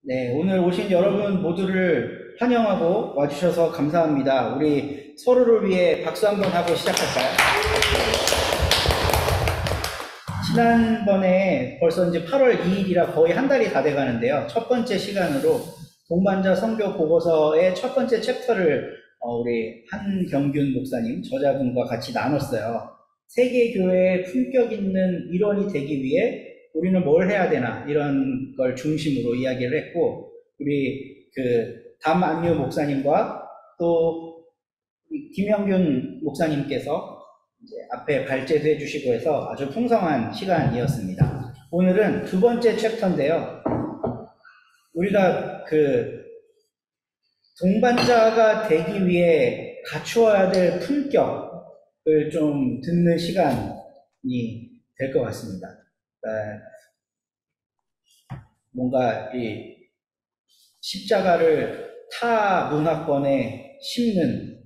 네, 오늘 오신 여러분 모두를 환영하고 와주셔서 감사합니다. 우리 서로를 위해 박수 한번 하고 시작할까요? 지난번에 벌써 이제 8월 2일이라 거의 한 달이 다 돼가는데요. 첫 번째 시간으로 동반자 선교 보고서의 첫 번째 챕터를 우리 한경균 목사님, 저자분과 같이 나눴어요. 세계교회의 품격 있는 일원이 되기 위해 우리는 뭘 해야 되나, 이런 걸 중심으로 이야기를 했고, 우리 담안유 목사님과 또 김영균 목사님께서 이제 앞에 발제도 해주시고 해서 아주 풍성한 시간이었습니다. 오늘은 두 번째 챕터인데요. 우리가 동반자가 되기 위해 갖추어야 될 품격을 좀 듣는 시간이 될 것 같습니다. 뭔가 이 십자가를 타 문화권에 심는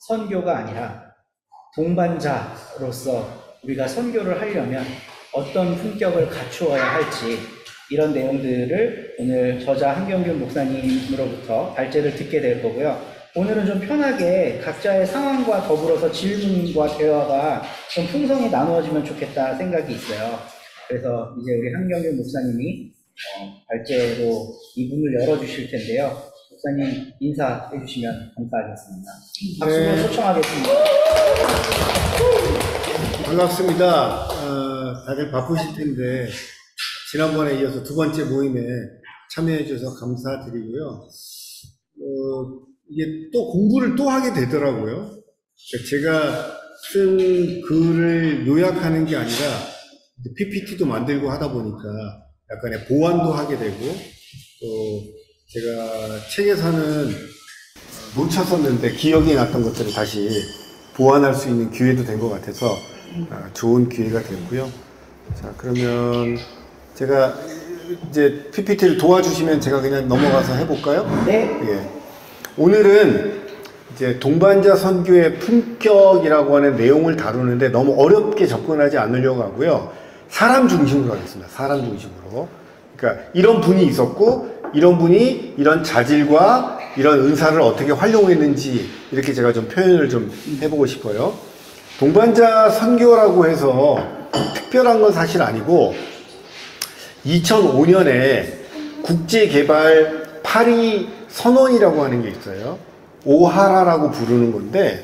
선교가 아니라 동반자로서 우리가 선교를 하려면 어떤 품격을 갖추어야 할지, 이런 내용들을 오늘 저자 한경균 목사님으로부터 발제를 듣게 될 거고요. 오늘은 좀 편하게 각자의 상황과 더불어서 질문과 대화가 좀 풍성히 나누어지면 좋겠다 생각이 있어요. 그래서 이제 우리 한경균 목사님이 발제로 이 문을 열어주실 텐데요. 목사님 인사해 주시면 감사하겠습니다. 박수로 네. 초청하겠습니다. 반갑습니다. 다들 바쁘실 텐데 지난번에 이어서 두 번째 모임에 참여해 주셔서 감사드리고요. 이게 또 공부를 또 하게 되더라고요. 제가 쓴 글을 요약하는 게 아니라 PPT도 만들고 하다 보니까 약간의 보완도 하게 되고, 또 제가 책에서는 놓쳤었는데 기억이 났던 것들을 다시 보완할 수 있는 기회도 된 것 같아서 좋은 기회가 됐고요. 자, 그러면 제가 이제 PPT를 도와주시면 제가 그냥 넘어가서 해볼까요? 네. 예. 오늘은 이제 동반자 선교의 품격이라고 하는 내용을 다루는데 너무 어렵게 접근하지 않으려고 하고요. 사람 중심으로 하겠습니다. 사람 중심으로. 그러니까 이런 분이 있었고, 이런 분이 이런 자질과 이런 은사를 어떻게 활용했는지, 이렇게 제가 좀 표현을 좀 해보고 싶어요. 동반자 선교라고 해서 특별한 건 사실 아니고, 2005년에 국제개발 파리 선언이라고 하는 게 있어요. 오하라라고 부르는 건데,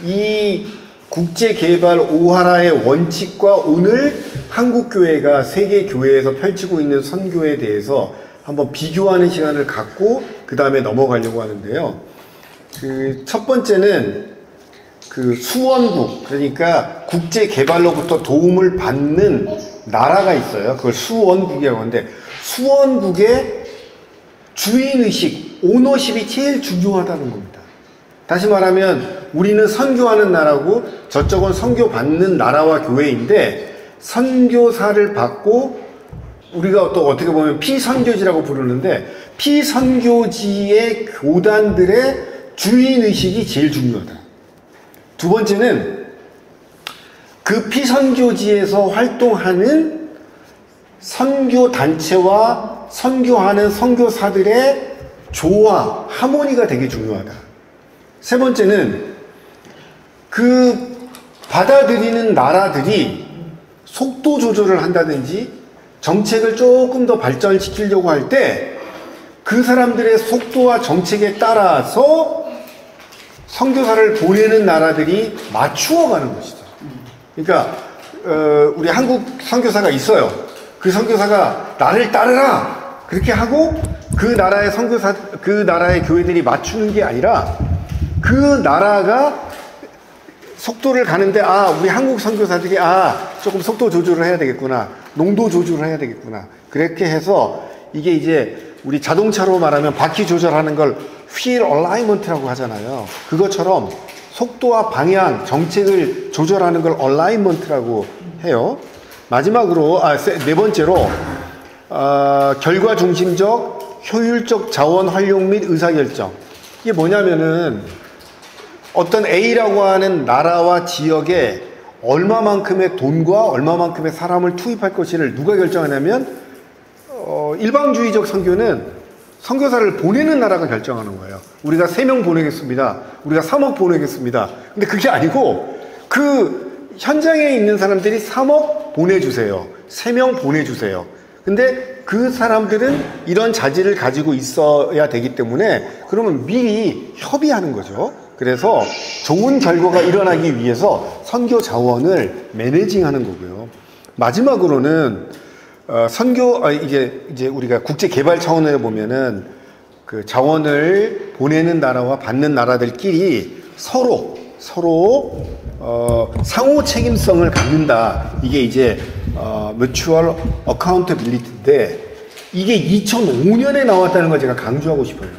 이 국제개발 오하라의 원칙과 오늘 한국교회가 세계교회에서 펼치고 있는 선교에 대해서 한번 비교하는 시간을 갖고 그 다음에 넘어가려고 하는데요. 첫 번째는 수원국, 그러니까 국제개발로부터 도움을 받는 나라가 있어요. 그걸 수원국이라고 하는데, 수원국의 주인의식, 오너십이 제일 중요하다는 겁니다. 다시 말하면 우리는 선교하는 나라고 저쪽은 선교받는 나라와 교회인데, 선교사를 받고 우리가 또 어떻게 보면 피선교지라고 부르는데, 피선교지의 교단들의 주인의식이 제일 중요하다. 두 번째는 그 피선교지에서 활동하는 선교단체와 선교하는 선교사들의 조화, 하모니가 되게 중요하다. 세 번째는 받아들이는 나라들이 속도 조절을 한다든지 정책을 조금 더 발전시키려고 할 때 그 사람들의 속도와 정책에 따라서 선교사를 보내는 나라들이 맞추어 가는 것이죠. 그러니까 우리 한국 선교사가 있어요. 그 선교사가 나를 따르라 그렇게 하고 그 나라의 교회들이 맞추는 게 아니라, 그 나라가 속도를 가는데 우리 한국 선교사들이 조금 속도 조절을 해야 되겠구나, 농도 조절을 해야 되겠구나, 그렇게 해서 이게 이제 우리 자동차로 말하면 바퀴 조절하는 걸 휠 얼라이먼트라고 하잖아요. 그것처럼 속도와 방향, 정책을 조절하는 걸 얼라이먼트라고 해요. 마지막으로 네 번째로 결과 중심적 효율적 자원 활용 및 의사결정. 이게 뭐냐면은 어떤 A라고 하는 나라와 지역에 얼마만큼의 돈과 얼마만큼의 사람을 투입할 것을 누가 결정하냐면 일방주의적 선교는 선교사를 보내는 나라가 결정하는 거예요. 우리가 3명 보내겠습니다. 우리가 3억 보내겠습니다. 근데 그게 아니고 그 현장에 있는 사람들이 3억 보내주세요. 3명 보내주세요. 근데 그 사람들은 이런 자질을 가지고 있어야 되기 때문에 그러면 미리 협의하는 거죠. 그래서 좋은 결과가 일어나기 위해서 선교 자원을 매니징하는 거고요. 마지막으로는 이제 우리가 국제 개발 차원에 보면은 그 자원을 보내는 나라와 받는 나라들끼리 서로 상호 책임성을 갖는다. 이게 이제 mutual accountability인데 이게 2005년에 나왔다는 걸 제가 강조하고 싶어요.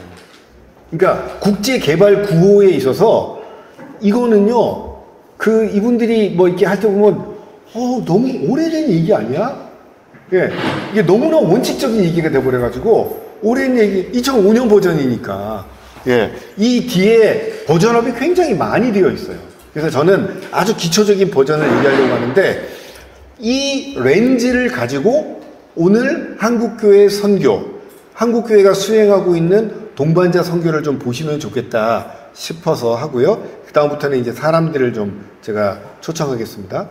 그러니까 국제 개발 구호에 있어서 이거는요, 이분들이 뭐 이렇게 할 때 보면 너무 오래된 얘기 아니야? 예, 이게 너무나 원칙적인 얘기가 돼버려가지고 오래된 얘기 2005년 버전이니까 예, 이 뒤에 버전업이 굉장히 많이 되어 있어요. 그래서 저는 아주 기초적인 버전을 얘기하려고 하는데 이 렌즈를 가지고 오늘 한국교회 선교, 한국교회가 수행하고 있는 동반자 선교를 좀 보시면 좋겠다 싶어서 하고요. 그 다음부터는 이제 사람들을 좀 제가 초청하겠습니다.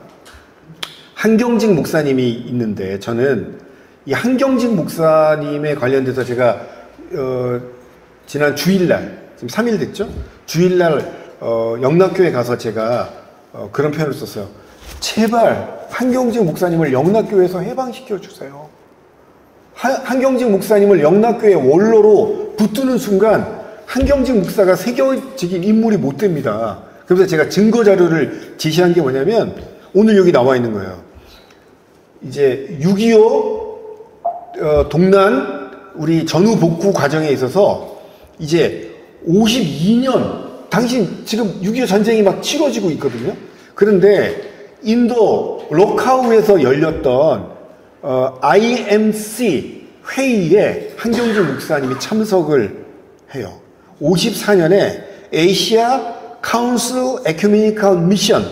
한경직 목사님이 있는데 저는 이 한경직 목사님에 관련돼서 제가 지난 주일날, 지금 3일 됐죠? 주일날 영락교회 가서 제가 그런 표현을 썼어요. 제발 한경직 목사님을 영락교회에서 해방시켜 주세요. 한경직 목사님을 영락교회 원로로 붙드는 순간 한경직 목사가 세계적인 인물이 못 됩니다. 그래서 제가 증거 자료를 제시한 게 뭐냐면 오늘 여기 나와 있는 거예요. 이제 6.25 동란 우리 전후 복구 과정에 있어서 이제 52년 당신 지금 6.25 전쟁이 막 치러지고 있거든요. 그런데 인도 로카우에서 열렸던 IMC 회의에 한경직 목사님이 참석을 해요. 54년에 아시아 카운슬 에큐메니컬 미션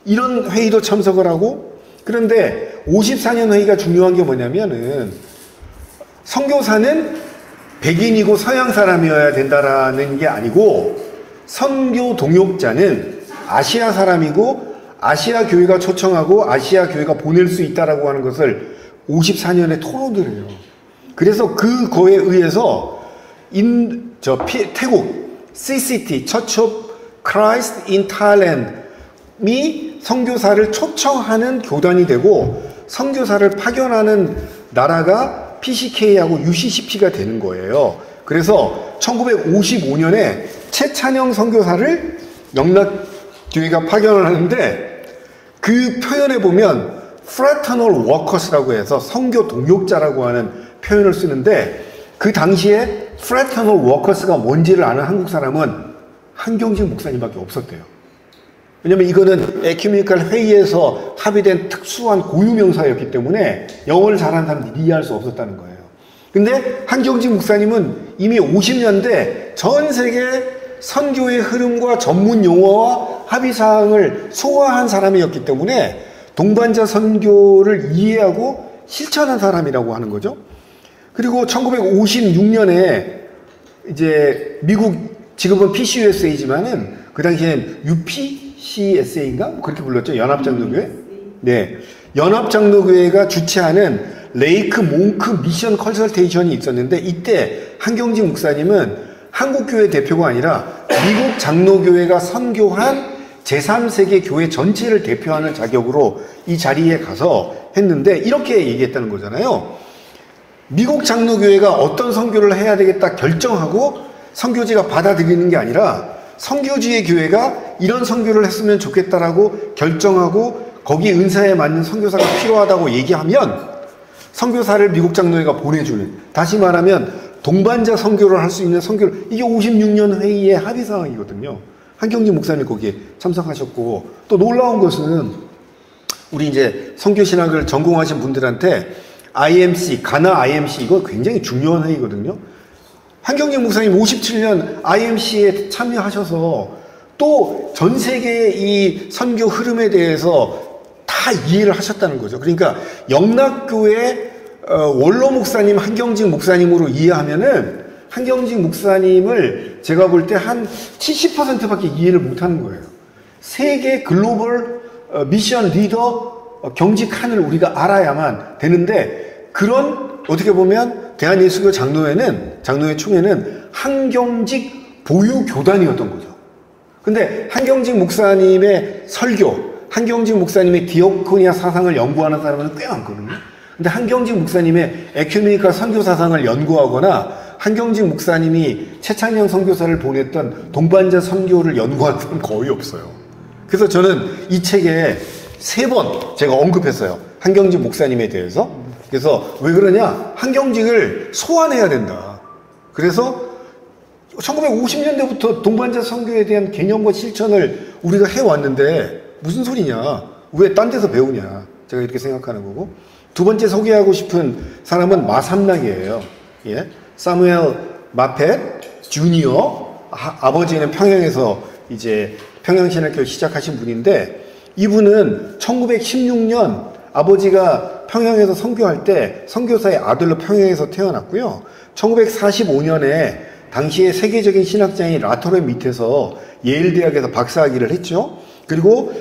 이런 회의도 참석을 하고 그런데 54년 회의가 중요한 게 뭐냐면은 선교사는 백인이고 서양 사람이어야 된다라는 게 아니고 선교 동역자는 아시아 사람이고 아시아 교회가 초청하고 아시아 교회가 보낼 수 있다라고 하는 것을 54년에 토론을 해요. 그래서 그거에 의해서 태국 CCT Church of Christ in Thailand이 선교사를 초청하는 교단이 되고 선교사를 파견하는 나라가 PCK하고 UCCP가 되는 거예요. 그래서 1955년에 최찬영 선교사를 영락교회가 파견을 하는데 그 표현에 보면 fraternal workers라고 해서 선교 동역자라고 하는 표현을 쓰는데 그 당시에 fraternal workers가 뭔지를 아는 한국 사람은 한경직 목사님밖에 없었대요. 왜냐면 이거는 에큐메니컬 회의에서 합의된 특수한 고유명사였기 때문에 영어를 잘하는 사람들이 이해할 수 없었다는 거예요. 근데 한경직 목사님은 이미 50년대 전 세계 선교의 흐름과 전문 용어와 합의사항을 소화한 사람이었기 때문에 동반자 선교를 이해하고 실천한 사람이라고 하는 거죠. 그리고 1956년에 이제 미국 지금은 PCUSA지만은 그 당시엔 UPCSA인가? 그렇게 불렀죠. 연합장로교회. 네. 연합장로교회가 주최하는 레이크 몽크 미션 컨설테이션이 있었는데 이때 한경직 목사님은 한국교회 대표가 아니라 미국 장로교회가 선교한 제3세계 교회 전체를 대표하는 자격으로 이 자리에 가서 했는데 이렇게 얘기했다는 거잖아요. 미국 장로교회가 어떤 선교를 해야 되겠다 결정하고 선교지가 받아들이는 게 아니라 선교지의 교회가 이런 선교를 했으면 좋겠다라고 결정하고 거기 은사에 맞는 선교사가 필요하다고 얘기하면 선교사를 미국 장로회가 보내주는, 다시 말하면 동반자 선교를 할 수 있는 선교를, 이게 56년 회의의 합의사항이거든요. 한경직 목사님 거기에 참석하셨고, 또 놀라운 것은 우리 이제 선교신학을 전공하신 분들한테 IMC, 가나 IMC, 이거 굉장히 중요한 회의거든요. 한경직 목사님 57년 IMC에 참여하셔서 또 전 세계의 이 선교 흐름에 대해서 다 이해를 하셨다는 거죠. 그러니까 영락교회 원로 목사님 한경직 목사님으로 이해하면은 한경직 목사님을 제가 볼 때 한 70%밖에 이해를 못하는 거예요. 세계 글로벌 미션 리더 경직한을 우리가 알아야만 되는데, 그런 어떻게 보면 대한예수교 장로회 총회는 한경직 보유 교단이었던 거죠. 근데 한경직 목사님의 설교, 한경직 목사님의 디오코니아 사상을 연구하는 사람은 꽤 많거든요. 근데 한경직 목사님의 에큐메니컬 선교 사상을 연구하거나 한경직 목사님이 최창녕 선교사를 보냈던 동반자 선교를 연구한 사람은 거의 없어요. 그래서 저는 이 책에 3번 제가 언급했어요. 한경직 목사님에 대해서. 그래서 왜 그러냐? 한경직을 소환해야 된다. 그래서 1950년대부터 동반자 선교에 대한 개념과 실천을 우리가 해왔는데 무슨 소리냐? 왜 딴 데서 배우냐? 제가 이렇게 생각하는 거고. 두 번째 소개하고 싶은 사람은 마삼락이에요. 예? 사무엘 마펫 주니어. 아버지는 평양에서 이제 평양신학교를 시작하신 분인데, 이분은 1916년 아버지가 평양에서 선교할 때 선교사의 아들로 평양에서 태어났고요. 1945년에 당시에 세계적인 신학자인 라터렌 밑에서 예일 대학에서 박사학위를 했죠. 그리고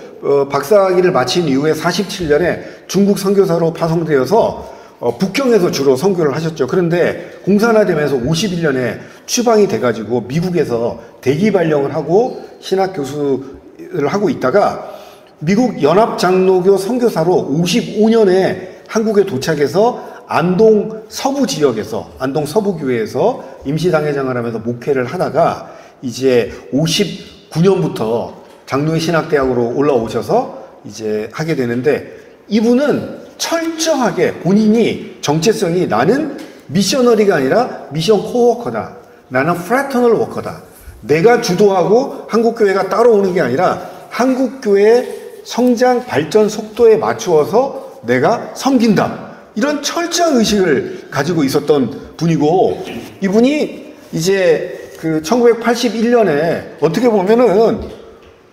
박사학위를 마친 이후에 47년에 중국 선교사로 파송되어서 북경에서 주로 선교를 하셨죠. 그런데 공산화되면서 51년에 추방이 돼가지고 미국에서 대기 발령을 하고 신학 교수를 하고 있다가 미국 연합장로교 선교사로 55년에 한국에 도착해서 안동 서부 지역에서, 안동 서부교회에서 임시당회장을 하면서 목회를 하다가 이제 59년부터 장로회 신학대학으로 올라오셔서 이제 하게 되는데, 이분은 철저하게 본인이 정체성이 나는 미셔너리가 아니라 미션 코워커다. 나는 프래터널 워커다. 내가 주도하고 한국교회가 따라오는 게 아니라 한국교회의 성장 발전 속도에 맞추어서 내가 섬긴다. 이런 철저한 의식을 가지고 있었던 분이고, 이분이 이제 그 1981년에 어떻게 보면은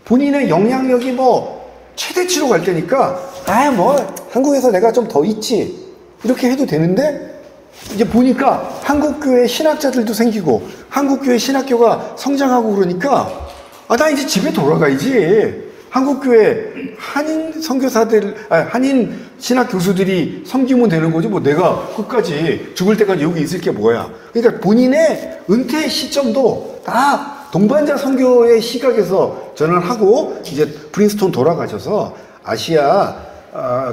본인의 영향력이 뭐 최대치로 갈 때니까 한국에서 내가 좀 더 있지 이렇게 해도 되는데, 이제 보니까 한국교회 신학자들도 생기고 한국교회 신학교가 성장하고 그러니까 나 이제 집에 돌아가야지. 한국교회 한인 선교사들, 한인 신학 교수들이 섬기면 되는 거지. 뭐 내가 끝까지 죽을 때까지 여기 있을 게 뭐야. 그러니까 본인의 은퇴 시점도 다 동반자 선교의 시각에서 전환하고 이제 프린스톤 돌아가셔서 아시아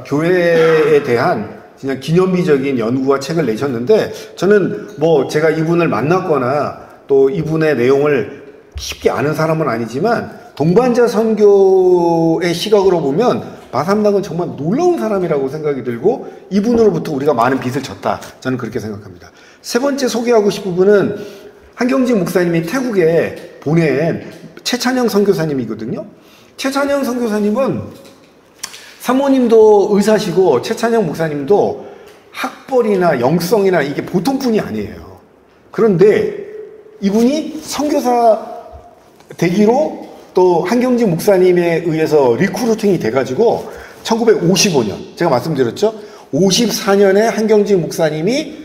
교회에 대한 그냥 기념비적인 연구와 책을 내셨는데, 저는 뭐 제가 이분을 만났거나 또 이분의 내용을 쉽게 아는 사람은 아니지만 동반자 선교의 시각으로 보면 마삼락은 정말 놀라운 사람이라고 생각이 들고 이분으로부터 우리가 많은 빚을 졌다. 저는 그렇게 생각합니다. 세 번째 소개하고 싶은 분은 한경직 목사님이 태국에 보낸 최찬영 선교사님이거든요. 최찬영 선교사님은 사모님도 의사시고 최찬영 목사님도 학벌이나 영성이나 이게 보통 분이 아니에요. 그런데 이분이 선교사 되기로 또 한경직 목사님에 의해서 리크루팅이 돼가지고 1955년, 제가 말씀드렸죠. 54년에 한경직 목사님이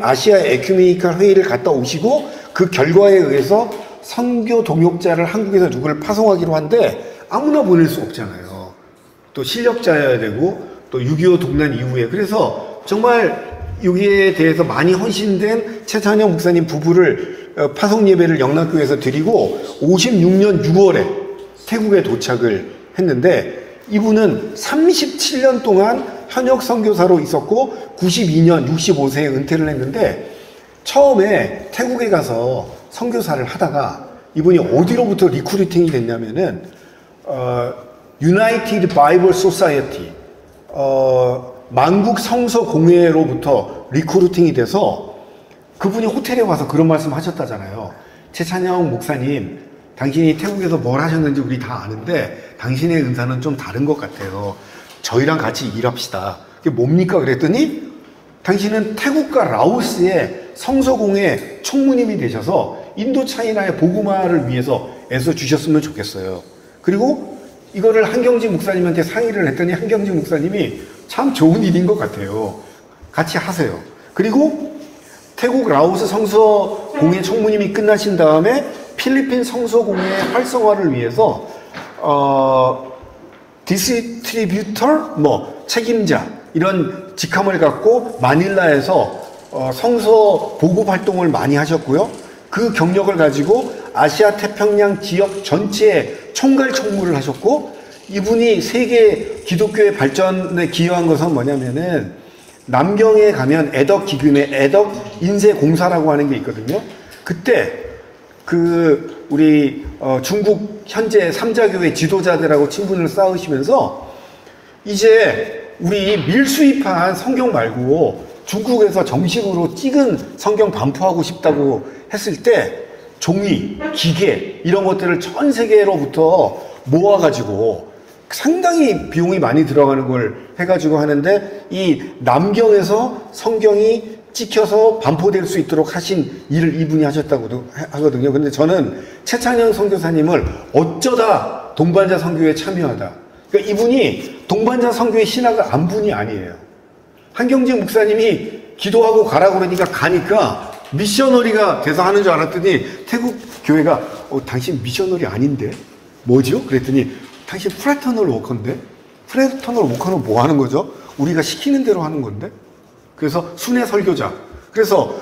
아시아 에큐메니컬 회의를 갔다 오시고 그 결과에 의해서 선교 동역자를 한국에서 누구를 파송하기로 한데 아무나 보낼 수 없잖아요. 또 실력자여야 되고 또 6.25 동란 이후에. 그래서 정말 여기에 대해서 많이 헌신된 최찬영 목사님 부부를 파송 예배를 영락교회에서 드리고 56년 6월에 태국에 도착을 했는데, 이분은 37년 동안 현역 선교사로 있었고 92년 65세에 은퇴를 했는데, 처음에 태국에 가서 선교사를 하다가 이분이 어디로부터 리크루팅이 됐냐면은 United Bible Society 만국 성서 공회로부터 리크루팅이 돼서 그분이 호텔에 와서 그런 말씀 하셨다잖아요. 최찬영 목사님, 당신이 태국에서 뭘 하셨는지 우리 다 아는데 당신의 은사는 좀 다른 것 같아요. 저희랑 같이 일합시다. 그게 뭡니까? 그랬더니 당신은 태국과 라오스의 성서공회 총무님이 되셔서 인도 차이나의 복음화를 위해서 애써 주셨으면 좋겠어요. 그리고 이거를 한경직 목사님한테 상의를 했더니 한경직 목사님이 참 좋은 일인 것 같아요. 같이 하세요. 그리고 태국 라오스 성서 공예 총무님이 끝나신 다음에 필리핀 성서 공예 활성화를 위해서 디스트리뷰터 책임자 이런 직함을 갖고 마닐라에서 성서 보급 활동을 많이 하셨고요. 그 경력을 가지고 아시아 태평양 지역 전체에 총괄 총무를 하셨고, 이분이 세계 기독교의 발전에 기여한 것은 뭐냐면은 남경에 가면 애덕 기금의 애덕 인쇄 공사라고 하는 게 있거든요. 그때 우리 중국 현재 삼자교회 지도자들하고 친분을 쌓으시면서 이제 우리 밀수입한 성경 말고 중국에서 정식으로 찍은 성경 반포하고 싶다고 했을 때 종이, 기계 이런 것들을 전 세계로부터 모아가지고 상당히 비용이 많이 들어가는 걸 해가지고 하는데, 이 남경에서 성경이 찍혀서 반포될 수 있도록 하신 일을 이분이 하셨다고도 하거든요. 근데 저는 최찬영 선교사님을 어쩌다 동반자 선교에 참여하다. 그러니까 이분이 동반자 선교의 신학을 안 분이 아니에요. 한경직 목사님이 기도하고 가라고 그러니까 가니까 미셔너리가 돼서 하는 줄 알았더니 태국 교회가 당신 미셔너리 아닌데? 뭐죠? 그랬더니 당신 프레터널 워커인데? 프레터널 워커는 뭐 하는 거죠? 우리가 시키는 대로 하는 건데? 그래서 순회 설교자. 그래서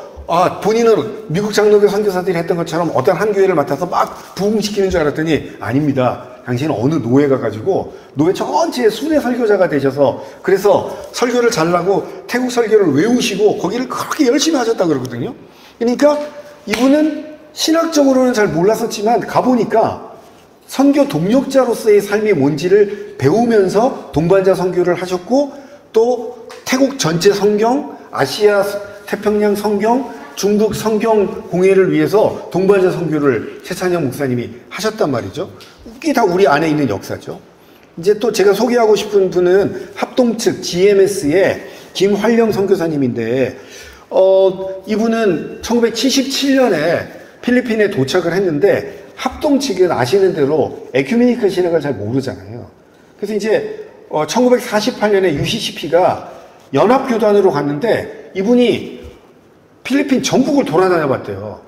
본인은 미국 장로교 선교사들이 했던 것처럼 어떤 한 교회를 맡아서 막 부흥시키는 줄 알았더니 아닙니다. 당신은 어느 노예 가가지고 노예 전체의 순회 설교자가 되셔서 그래서 설교를 잘하고 태국 설교를 외우시고 거기를 그렇게 열심히 하셨다고 그러거든요. 그러니까 이분은 신학적으로는 잘 몰랐었지만 가보니까 선교 동력자로서의 삶이 뭔지를 배우면서 동반자 선교를 하셨고, 또 태국 전체 성경, 아시아 태평양 성경, 중국 성경 공예를 위해서 동반자 선교를 최찬영 목사님이 하셨단 말이죠. 이게 다 우리 안에 있는 역사죠. 이제 또 제가 소개하고 싶은 분은 합동 측 GMS의 김활령 선교사님인데, 이분은 1977년에 필리핀에 도착을 했는데, 합동 측은 아시는 대로 에큐메니컬 신학을 잘 모르잖아요. 그래서 이제 1948년에 UCCP가 연합교단으로 갔는데 이분이 필리핀 전국을 돌아다녀 봤대요.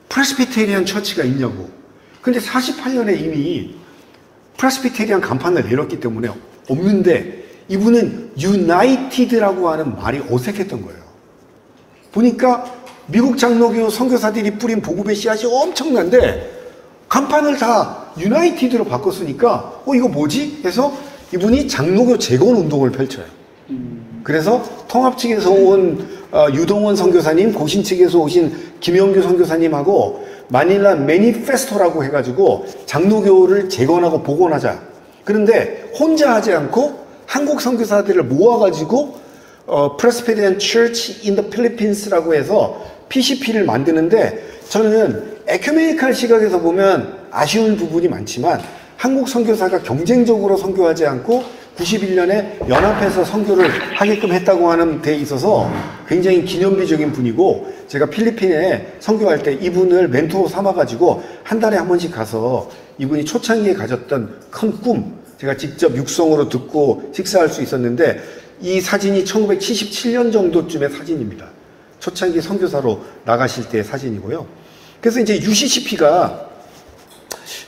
프레스비테리안 처치가 있냐고. 근데 48년에 이미 프레스비테리안 간판을 내렸기 때문에 없는데 이분은 유나이티드라고 하는 말이 어색했던 거예요. 보니까 미국 장로교 선교사들이 뿌린 복음의 씨앗이 엄청난데 간판을 다 유나이티드로 바꿨으니까 이거 뭐지? 해서 이분이 장로교 재건 운동을 펼쳐요. 그래서 통합 측에서 온 유동원 선교사님, 고신 측에서 오신 김영규 선교사님하고 마닐라 매니페스토라고 해가지고 장로교를 재건하고 복원하자. 그런데 혼자 하지 않고 한국 선교사들을 모아가지고 Presbyterian Church in the Philippines라고 해서 PCP를 만드는데, 저는 에큐메니컬 시각에서 보면 아쉬운 부분이 많지만 한국 선교사가 경쟁적으로 선교하지 않고 91년에 연합해서 선교를 하게끔 했다고 하는 데 있어서 굉장히 기념비적인 분이고, 제가 필리핀에 선교할 때 이분을 멘토로 삼아가지고 한 달에 한 번씩 가서 이분이 초창기에 가졌던 큰 꿈, 제가 직접 육성으로 듣고 식사할 수 있었는데, 이 사진이 1977년 정도쯤의 사진입니다. 초창기 선교사로 나가실 때의 사진이고요. 그래서 이제 UCCP가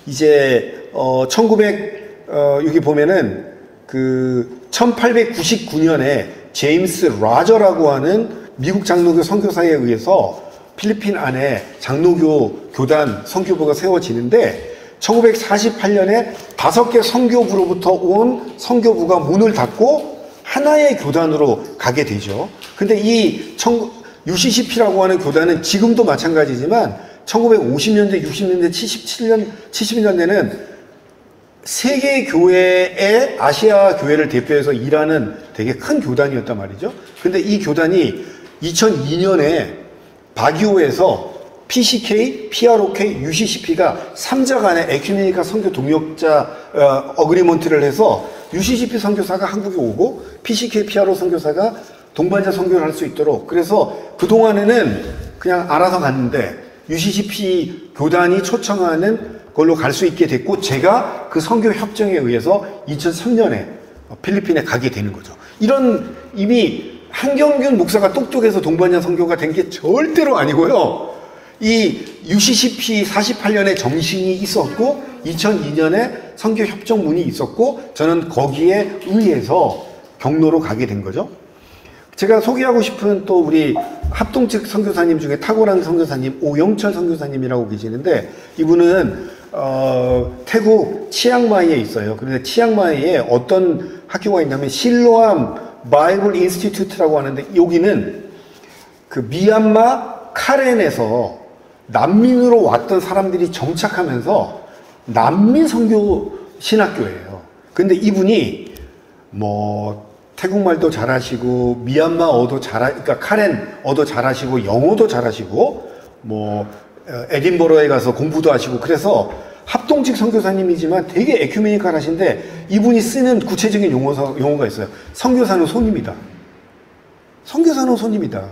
이제 여기 보면은 1899년에 제임스 라저라고 하는 미국 장로교 선교사에 의해서 필리핀 안에 장로교 교단 선교부가 세워지는데, 1948년에 5개 선교부로부터 온 선교부가 문을 닫고 하나의 교단으로 가게 되죠. 근데 이 UCCP라고 하는 교단은 지금도 마찬가지지만 1950년대, 60년대, 70년대는 세계 교회의 아시아 교회를 대표해서 일하는 되게 큰 교단이었단 말이죠. 근데 이 교단이 2002년에 바기오에서 PCK, PROK, UCCP가 3자 간의 에큐메니컬 선교 동역자 어그리먼트를 해서 UCCP 선교사가 한국에 오고 PCK, PRO 선교사가 동반자 선교를 할 수 있도록, 그래서 그동안에는 그냥 알아서 갔는데 UCCP 교단이 초청하는 걸로 갈 수 있게 됐고, 제가 그 선교 협정에 의해서 2003년에 필리핀에 가게 되는 거죠. 이런 이미 한경균 목사가 똑똑해서 동반자 선교가 된 게 절대로 아니고요. 이 UCCP 48년에 정신이 있었고 2002년에 선교협정문이 있었고 저는 거기에 의해서 경로로 가게 된 거죠. 제가 소개하고 싶은 또 우리 합동측 선교사님 중에 탁월한 선교사님 오영철 선교사님이라고 계시는데 이분은 태국 치앙마이에 있어요. 그런데 치앙마이에 어떤 학교가 있냐면 실로암 바이블 인스티튜트라고 하는데 여기는 그 미얀마 카렌에서 난민으로 왔던 사람들이 정착하면서 난민 선교 신학교예요. 근데 이분이 뭐 태국말도 잘하시고 미얀마어도 그러니까 카렌어도 잘하시고 영어도 잘하시고 뭐 에딘버러에 가서 공부도 하시고 그래서 합동직 선교사님이지만 되게 에큐메니컬하신데 이분이 쓰는 구체적인 용어가 있어요. 선교사는 손님이다. 선교사는 손님이다.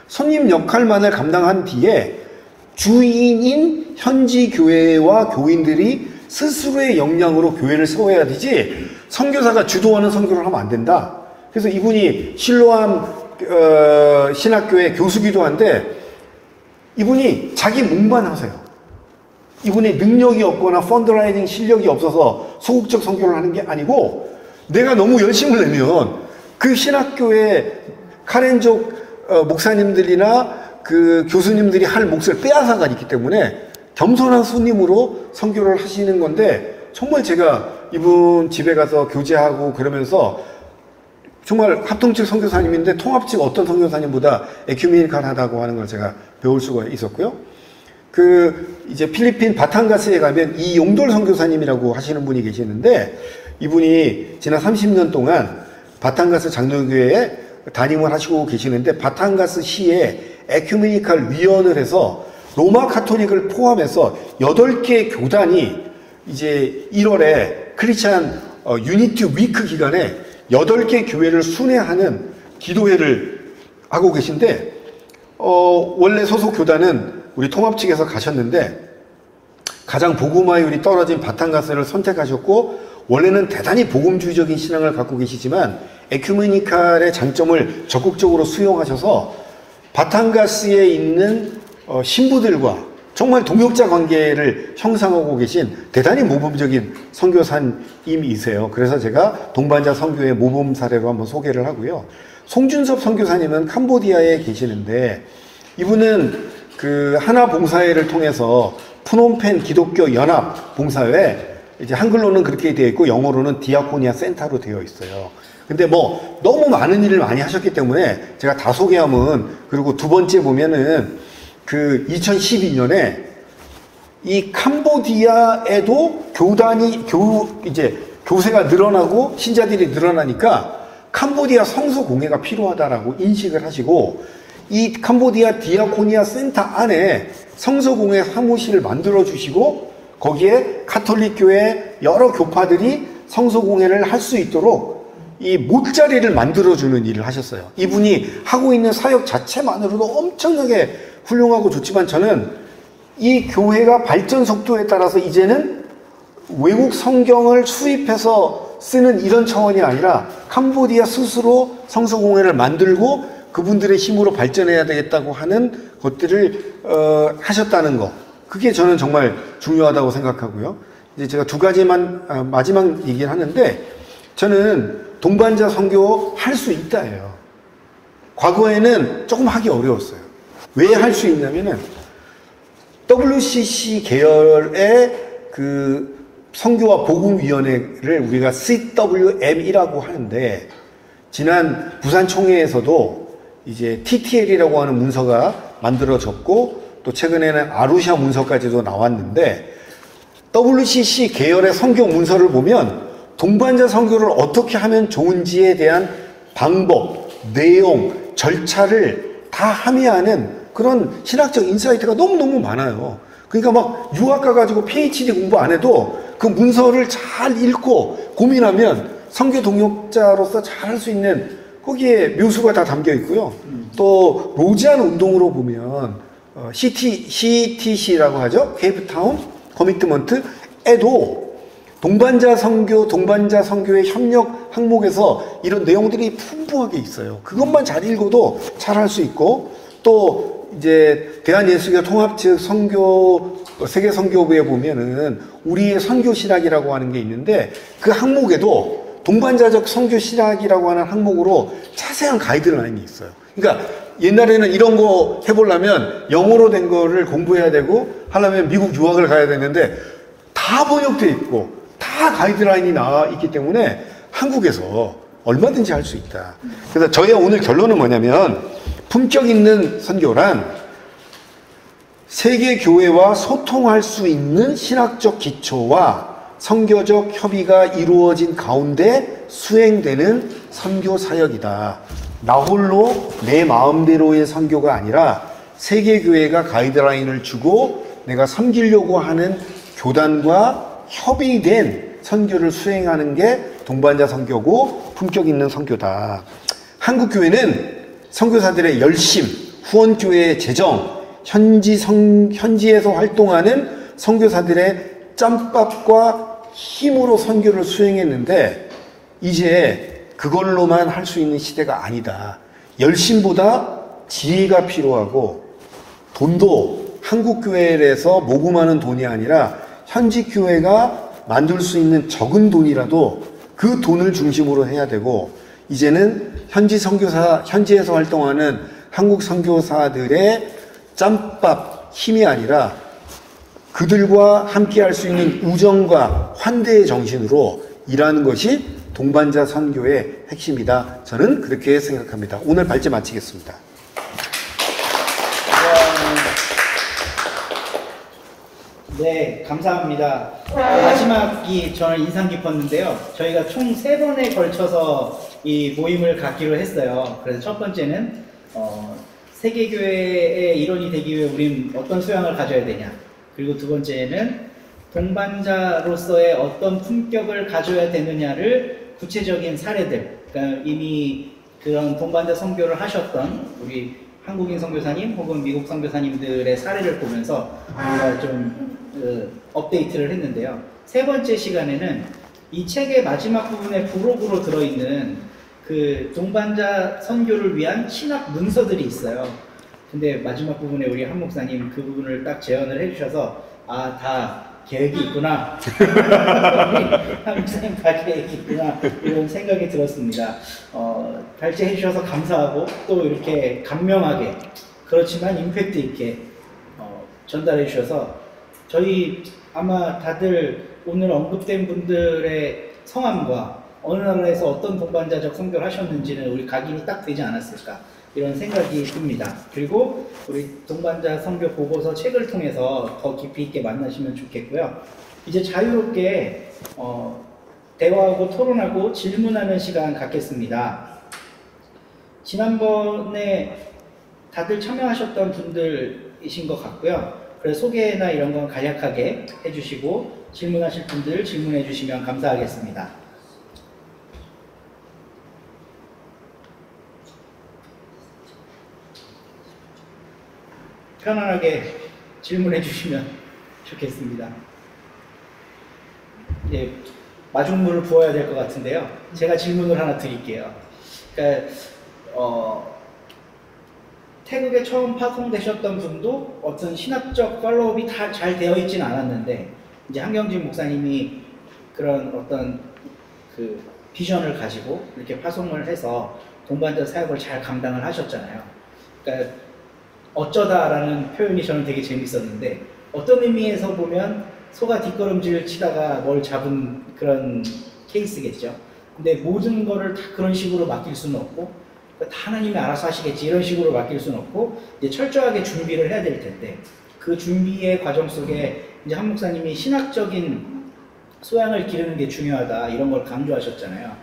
손님 역할만을 감당한 뒤에 주인인 현지 교회와 교인들이 스스로의 역량으로 교회를 세워야 되지 선교사가 주도하는 선교를 하면 안 된다. 그래서 이분이 실로암 신학교의 교수기도 한데 이분이 자기 몸만 하세요. 이분이 능력이 없거나 펀드라이징 실력이 없어서 소극적 선교를 하는 게 아니고 내가 너무 열심을 내면 그 신학교의 카렌족 목사님들이나 그 교수님들이 할 몫을 빼앗아가 있기 때문에 겸손한 손님으로 선교를 하시는 건데 정말 제가 이분 집에 가서 교제하고 그러면서 정말 합동측 선교사님인데 통합측 어떤 선교사님보다 에큐메니컬하다고 하는 걸 제가 배울 수가 있었고요. 이제 필리핀 바탕가스에 가면 이용돌 선교사님이라고 하시는 분이 계시는데 이분이 지난 30년 동안 바탕가스 장로교회에 담임을 하시고 계시는데 바탕가스 시에 에큐메니컬 위원을 해서 로마 카톨릭을 포함해서 8개 교단이 이제 1월에 크리스찬 유니티 위크 기간에 8개 교회를 순회하는 기도회를 하고 계신데 원래 소속 교단은 우리 통합 측에서 가셨는데 가장 복음화율이 떨어진 바탕가스를 선택하셨고 원래는 대단히 복음주의적인 신앙을 갖고 계시지만 에큐메니칼의 장점을 적극적으로 수용하셔서 바탕가스에 있는 신부들과 정말 동역자 관계를 형성하고 계신 대단히 모범적인 선교사님이세요. 그래서 제가 동반자 선교의 모범 사례로 한번 소개를 하고요. 송준섭 선교사님은 캄보디아에 계시는데 이분은 그 하나 봉사회를 통해서 푸놈펜 기독교 연합 봉사회 이제 한글로는 그렇게 되어 있고 영어로는 디아코니아 센터로 되어 있어요. 근데 뭐 너무 많은 일을 많이 하셨기 때문에 제가 다 소개하면 그리고 두 번째 보면은 그 2012년에 이 캄보디아에도 이제 교세가 늘어나고 신자들이 늘어나니까 캄보디아 성소 공회가 필요하다라고 인식을 하시고 이 캄보디아 디아코니아 센터 안에 성소 공회 사무실을 만들어 주시고 거기에 카톨릭 교회 여러 교파들이 성소 공회를 할 수 있도록 이 못자리를 만들어주는 일을 하셨어요. 이분이 하고 있는 사역 자체만으로도 엄청나게 훌륭하고 좋지만 저는 이 교회가 발전 속도에 따라서 이제는 외국 성경을 수입해서 쓰는 이런 차원이 아니라 캄보디아 스스로 성서공회를 만들고 그분들의 힘으로 발전해야 되겠다고 하는 것들을 하셨다는 거. 그게 저는 정말 중요하다고 생각하고요. 이제 제가 두 가지만 마지막 얘기를 하는데 저는 동반자 선교 할 수 있다예요. 과거에는 조금 하기 어려웠어요. 왜 할 수 있냐면은 WCC 계열의 그 선교와 복음위원회를 우리가 CWM이라고 하는데 지난 부산 총회에서도 이제 TTL이라고 하는 문서가 만들어졌고 또 최근에는 아루샤 문서까지도 나왔는데 WCC 계열의 선교 문서를 보면 동반자 선교를 어떻게 하면 좋은지에 대한 방법, 내용, 절차를 다 함의하는 그런 신학적 인사이트가 너무너무 많아요. 그러니까 막 유학 가가지고 PhD 공부 안 해도 그 문서를 잘 읽고 고민하면 선교 동역자로서 잘 할 수 있는 거기에 묘수가 다 담겨 있고요. 또 로지안 운동으로 보면 CTC라고 하죠. 케이프타운 커미트먼트에도 동반자 선교의 협력 항목에서 이런 내용들이 풍부하게 있어요. 그것만 잘 읽어도 잘 할 수 있고, 또 이제 대한예수교 통합측 세계 선교부에 보면은 우리의 선교 실학이라고 하는 게 있는데, 그 항목에도 동반자적 선교 실학이라고 하는 항목으로 자세한 가이드라인이 있어요. 그러니까 옛날에는 이런 거 해보려면 영어로 된 거를 공부해야 되고, 하려면 미국 유학을 가야 되는데 다 번역돼 있고 다 가이드라인이 나와 있기 때문에 한국에서 얼마든지 할 수 있다. 그래서 저의 오늘 결론은 뭐냐면, 품격 있는 선교란 세계 교회와 소통할 수 있는 신학적 기초와 선교적 협의가 이루어진 가운데 수행되는 선교 사역이다. 나 홀로 내 마음대로의 선교가 아니라 세계 교회가 가이드라인을 주고 내가 섬기려고 하는 교단과 협의된 선교를 수행하는 게 동반자 선교고 품격 있는 선교다. 한국 교회는 선교사들의 열심, 후원교회의 재정, 현지에서 활동하는 선교사들의 짬밥과 힘으로 선교를 수행했는데, 이제 그걸로만 할 수 있는 시대가 아니다. 열심보다 지혜가 필요하고, 돈도 한국 교회에서 모금하는 돈이 아니라 현지 교회가 만들 수 있는 적은 돈이라도 그 돈을 중심으로 해야 되고, 이제는 현지에서 활동하는 한국 선교사들의 짬밥 힘이 아니라 그들과 함께 할 수 있는 우정과 환대의 정신으로 일하는 것이 동반자 선교의 핵심이다. 저는 그렇게 생각합니다. 오늘 발제 마치겠습니다. 네, 감사합니다. 마지막이 저는 인상 깊었는데요. 저희가 총 3번에 걸쳐서 이 모임을 갖기로 했어요. 그래서 첫 번째는 세계교회의 일원이 되기 위해 우린 어떤 소양을 가져야 되냐. 그리고 두 번째는 동반자로서의 어떤 품격을 가져야 되느냐를 구체적인 사례들, 그러니까 이미 그런 동반자 선교를 하셨던 우리 한국인 선교사님 혹은 미국 선교사님들의 사례를 보면서 우리가 좀 업데이트를 했는데요. 세 번째 시간에는 이 책의 마지막 부분에 부록으로 들어있는 그 동반자 선교를 위한 신학 문서들이 있어요. 근데 마지막 부분에 우리 한 목사님 그 부분을 딱 재현을 해주셔서 아, 다 계획이 있구나. 한 목사님 다 계획이 있구나. 이런 생각이 들었습니다. 발제해 주셔서 감사하고 또 이렇게 감명하게 그렇지만 임팩트 있게 전달해 주셔서 저희 아마 다들 오늘 언급된 분들의 성함과 어느 나라에서 어떤 동반자적 선교를 하셨는지는 우리 각인이 딱 되지 않았을까 이런 생각이 듭니다. 그리고 우리 동반자 선교 보고서 책을 통해서 더 깊이 있게 만나시면 좋겠고요. 이제 자유롭게 대화하고 토론하고 질문하는 시간 갖겠습니다. 지난번에 다들 참여하셨던 분들이신 것 같고요. 그래서 소개나 이런 건 간략하게 해주시고 질문하실 분들 질문해 주시면 감사하겠습니다. 편안하게 질문해 주시면 좋겠습니다. 예, 마중물을 부어야 될 것 같은데요. 제가 질문을 하나 드릴게요. 그러니까 태국에 처음 파송되셨던 분도 어떤 신학적 팔로우업이 다 잘 되어 있지는 않았는데 이제 한경진 목사님이 그런 어떤 그 비전을 가지고 이렇게 파송을 해서 동반자 사역을 잘 감당을 하셨잖아요. 그러니까 어쩌다라는 표현이 저는 되게 재밌었는데 어떤 의미에서 보면 소가 뒷걸음질 치다가 뭘 잡은 그런 케이스겠죠. 근데 모든 거를 다 그런 식으로 맡길 수는 없고 다 하나님이 알아서 하시겠지 이런 식으로 맡길 수는 없고 이제 철저하게 준비를 해야 될 텐데 그 준비의 과정 속에 이제 한 목사님이 신학적인 소양을 기르는 게 중요하다 이런 걸 강조하셨잖아요.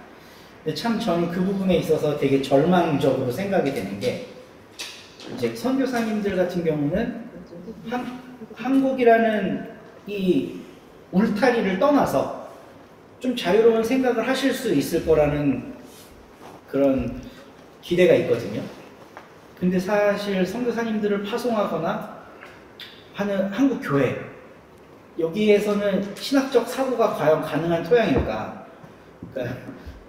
근데 참 저는 그 부분에 있어서 되게 절망적으로 생각이 되는 게 이제 선교사님들 같은 경우는 한국이라는 이 울타리를 떠나서 좀 자유로운 생각을 하실 수 있을 거라는 그런 기대가 있거든요. 근데 사실 선교사님들을 파송하거나 하는 한국 교회 여기에서는 신학적 사고가 과연 가능한 토양일까? 그러니까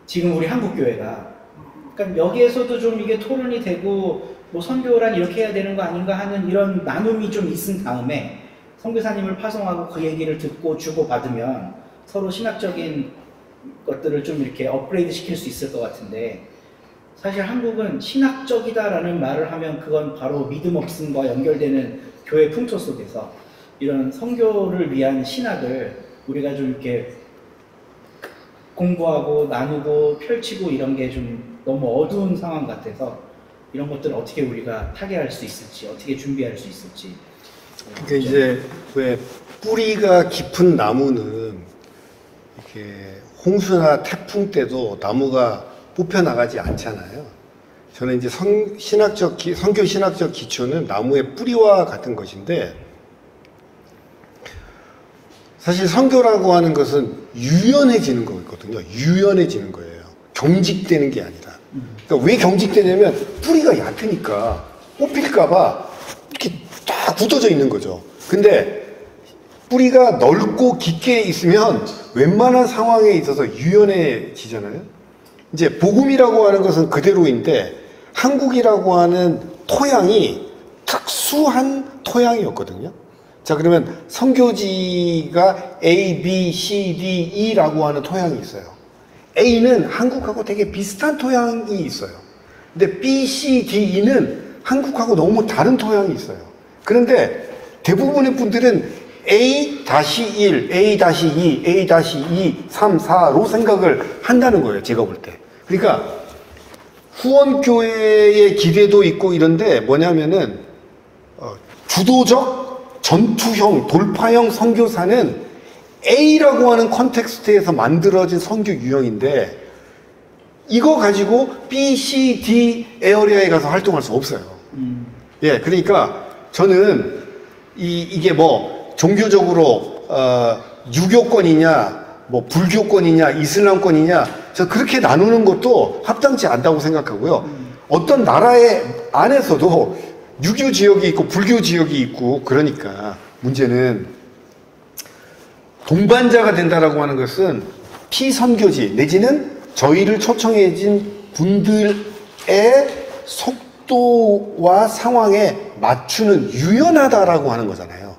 지금 우리 한국교회가 그러니까 여기에서도 좀 이게 토론이 되고 뭐 선교란 이렇게 해야 되는 거 아닌가 하는 이런 나눔이 좀 있은 다음에 선교사님을 파송하고 그 얘기를 듣고 주고받으면 서로 신학적인 것들을 좀 이렇게 업그레이드 시킬 수 있을 것 같은데 사실 한국은 신학적이다라는 말을 하면 그건 바로 믿음 없음과 연결되는 교회 풍토 속에서 이런 선교를 위한 신학을 우리가 좀 이렇게 공부하고 나누고 펼치고 이런 게 좀 너무 어두운 상황 같아서 이런 것들을 어떻게 우리가 타개할 수 있을지 어떻게 준비할 수 있을지. 그러니까 이제 왜 뿌리가 깊은 나무는 이렇게 홍수나 태풍 때도 나무가 뽑혀 나가지 않잖아요. 저는 이제 선교 신학적 기초는 나무의 뿌리와 같은 것인데 사실 선교라고 하는 것은 유연해지는 거거든요. 유연해지는 거예요. 경직되는 게 아니라. 그러니까 왜 경직되냐면 뿌리가 얕으니까 뽑힐까봐 이렇게 딱 굳어져 있는 거죠. 근데 뿌리가 넓고 깊게 있으면 웬만한 상황에 있어서 유연해지잖아요. 이제 복음이라고 하는 것은 그대로인데 한국이라고 하는 토양이 특수한 토양이었거든요. 자, 그러면 선교지가 A, B, C, D, E라고 하는 토양이 있어요. A는 한국하고 되게 비슷한 토양이 있어요. 근데 B, C, D, E는 한국하고 너무 다른 토양이 있어요. 그런데 대부분의 분들은 A-1, A-2, A-2, 3, 4로 생각을 한다는 거예요. 제가 볼 때. 그러니까 후원교회의 기대도 있고 이런데 뭐냐면은 주도적, 전투형, 돌파형 선교사는 A라고 하는 컨텍스트에서 만들어진 선교 유형인데 이거 가지고 B, C, D 에어리아에 가서 활동할 수 없어요. 예, 그러니까 저는 이게 뭐 종교적으로 유교권이냐 뭐 불교권이냐 이슬람권이냐 저 그렇게 나누는 것도 합당치 않다고 생각하고요. 어떤 나라의 안에서도 유교 지역이 있고 불교 지역이 있고 그러니까 문제는 동반자가 된다라고 하는 것은 피선교지 내지는 저희를 초청해진 분들의 속도와 상황에 맞추는 유연하다라고 하는 거잖아요.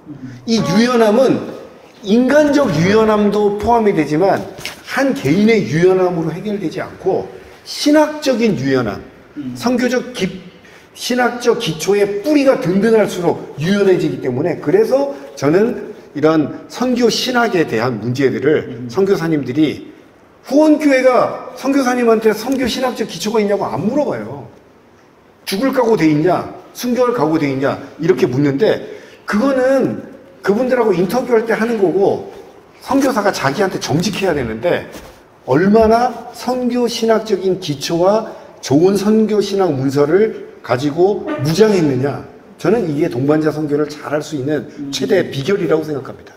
이 유연함은 인간적 유연함도 포함이 되지만 한 개인의 유연함으로 해결되지 않고 신학적인 유연함, 신학적 기초의 뿌리가 든든할수록 유연해지기 때문에 그래서 저는 이런 선교 신학에 대한 문제들을 선교사님들이 후원교회가 선교사님한테 선교 신학적 기초가 있냐고 안 물어봐요. 죽을 각오 돼 있냐? 순교할 각오 돼 있냐? 이렇게 묻는데 그거는 그분들하고 인터뷰할 때 하는 거고 선교사가 자기한테 정직해야 되는데 얼마나 선교 신학적인 기초와 좋은 선교 신학 문서를 가지고 무장했느냐. 저는 이게 동반자 선교를 잘할 수 있는 최대 비결이라고 생각합니다.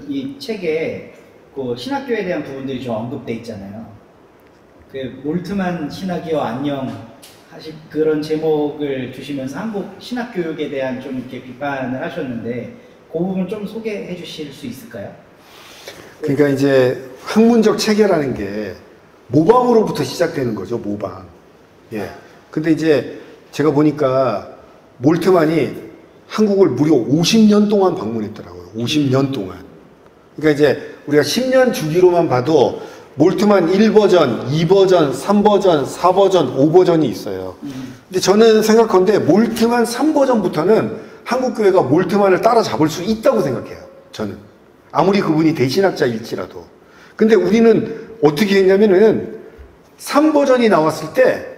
이 책에 그 신학교에 대한 부분들이 좀 언급돼 있잖아요. 그 몰트만 신학이여 안녕 하실 그런 제목을 주시면서 한국 신학교육에 대한 좀 이렇게 비판을 하셨는데 그 부분 좀 소개해 주실 수 있을까요? 그러니까 이제 학문적 체계라는 게 모방으로부터 시작되는 거죠. 모방. 예. 근데 이제 제가 보니까 몰트만이 한국을 무려 50년 동안 방문했더라고요. 50년 동안. 그러니까 이제 우리가 10년 주기로만 봐도 몰트만 1버전, 2버전, 3버전, 4버전, 5버전이 있어요. 근데 저는 생각컨대 몰트만 3버전부터는 한국교회가 몰트만을 따라잡을 수 있다고 생각해요. 저는. 아무리 그분이 대신학자일지라도. 근데 우리는 어떻게 했냐면은 3버전이 나왔을 때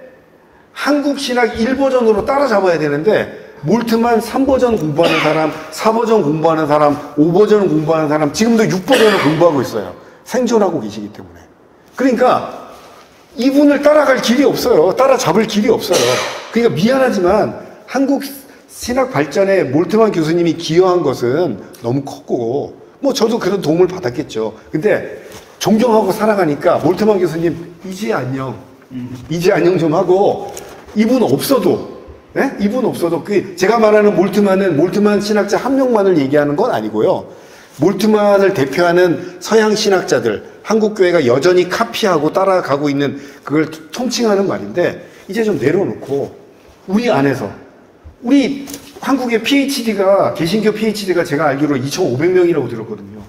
한국 신학 1버전으로 따라잡아야 되는데 몰트만 3버전 공부하는 사람, 4버전 공부하는 사람, 5버전 공부하는 사람 지금도 6버전을 공부하고 있어요. 생존하고 계시기 때문에. 그러니까 이분을 따라갈 길이 없어요. 따라잡을 길이 없어요. 그러니까 미안하지만 한국 신학 발전에 몰트만 교수님이 기여한 것은 너무 컸고 뭐 저도 그런 도움을 받았겠죠. 근데 존경하고 살아가니까 몰트만 교수님 이제 안녕. 이제 안녕 좀 하고 이분 없어도 네? 이분 없어도 그 제가 말하는 몰트만은 몰트만 신학자 한 명만을 얘기하는 건 아니고요. 몰트만을 대표하는 서양 신학자들, 한국 교회가 여전히 카피하고 따라가고 있는 그걸 통칭하는 말인데, 이제 좀 내려놓고 우리 안에서, 우리 한국의 PhD가, 개신교 PhD가 제가 알기로 2,500명이라고 들었거든요.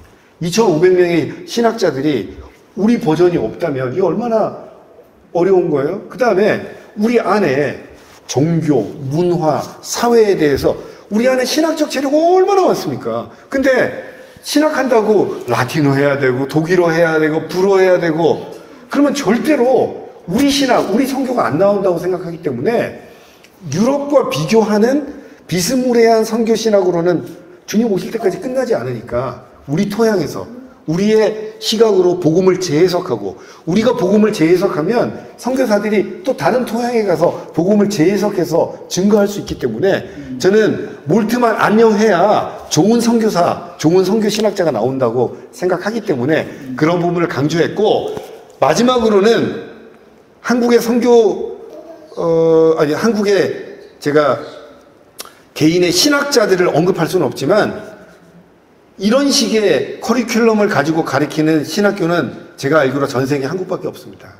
2,500명의 신학자들이 우리 버전이 없다면 이게 얼마나 어려운 거예요? 그 다음에 우리 안에 종교, 문화, 사회에 대해서 우리 안에 신학적 재료가 얼마나 많습니까? 근데 신학한다고 라틴어 해야 되고 독일어 해야 되고 불어 해야 되고 그러면 절대로 우리 신학, 우리 선교가 안 나온다고 생각하기 때문에 유럽과 비교하는 비스무리한 선교 신학으로는 주님 오실 때까지 끝나지 않으니까 우리 토양에서 우리의 시각으로 복음을 재해석하고 우리가 복음을 재해석하면 선교사들이 또 다른 토양에 가서 복음을 재해석해서 증거할 수 있기 때문에 저는 몰트만 안녕해야 좋은 선교사, 좋은 선교 신학자가 나온다고 생각하기 때문에 그런 부분을 강조했고, 마지막으로는 한국의 한국의 제가 개인의 신학자들을 언급할 수는 없지만 이런 식의 커리큘럼을 가지고 가르치는 신학교는 제가 알기로 전 세계 한국밖에 없습니다.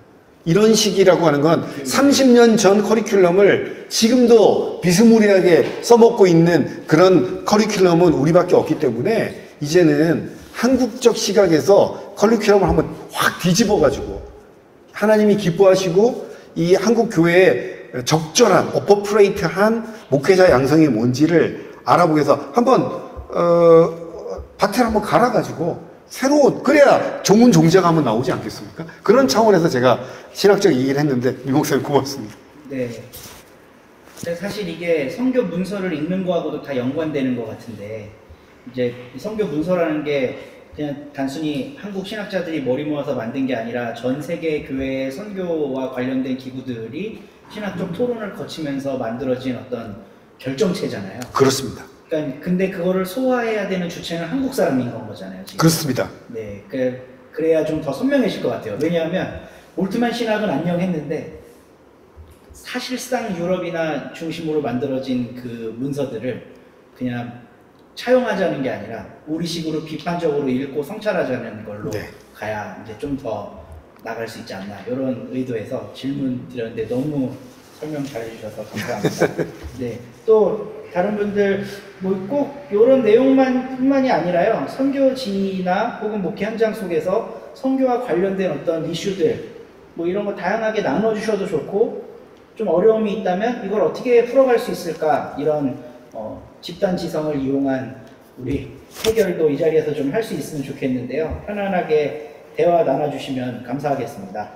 이런 식이라고 하는 건 30년 전 커리큘럼을 지금도 비스무리하게 써먹고 있는 그런 커리큘럼은 우리밖에 없기 때문에 이제는 한국적 시각에서 커리큘럼을 한번 확 뒤집어가지고 하나님이 기뻐하시고 이 한국 교회에 적절한 어퍼프레이트한 목회자 양성이 뭔지를 알아보기 위해서 한번 밭을 한번 갈아가지고 새로운, 그래야 종은 종자가 한번 나오지 않겠습니까? 그런 차원에서 제가 신학적 얘기를 했는데 유 목사님 고맙습니다. 네. 근데 사실 이게 선교 문서를 읽는 거하고도 다 연관되는 것 같은데, 이제 선교 문서라는 게 그냥 단순히 한국 신학자들이 머리 모아서 만든 게 아니라 전 세계 교회의 선교와 관련된 기구들이 신학적 토론을 거치면서 만들어진 어떤 결정체잖아요. 그렇습니다. 그러니까 근데 그거를 소화해야 되는 주체는 한국 사람인 건 거잖아요. 지금. 그렇습니다. 네, 그래야 좀 더 선명해질 것 같아요. 왜냐하면 몰트만 신학은 안녕했는데 사실상 유럽이나 중심으로 만들어진 그 문서들을 그냥 차용하자는 게 아니라 우리식으로 비판적으로 읽고 성찰하자는 걸로 네. 가야 이제 좀 더 나갈 수 있지 않나, 이런 의도에서 질문 드렸는데 너무 설명 잘 해주셔서 감사합니다. 네, 또 다른 분들 뭐 꼭 이런 내용만뿐만이 아니라요, 선교지나 혹은 목회 현장 속에서 선교와 관련된 어떤 이슈들 뭐 이런 거 다양하게 나눠주셔도 좋고, 좀 어려움이 있다면 이걸 어떻게 풀어갈 수 있을까, 이런 집단 지성을 이용한 우리 해결도 이 자리에서 좀 할 수 있으면 좋겠는데요. 편안하게 대화 나눠주시면 감사하겠습니다.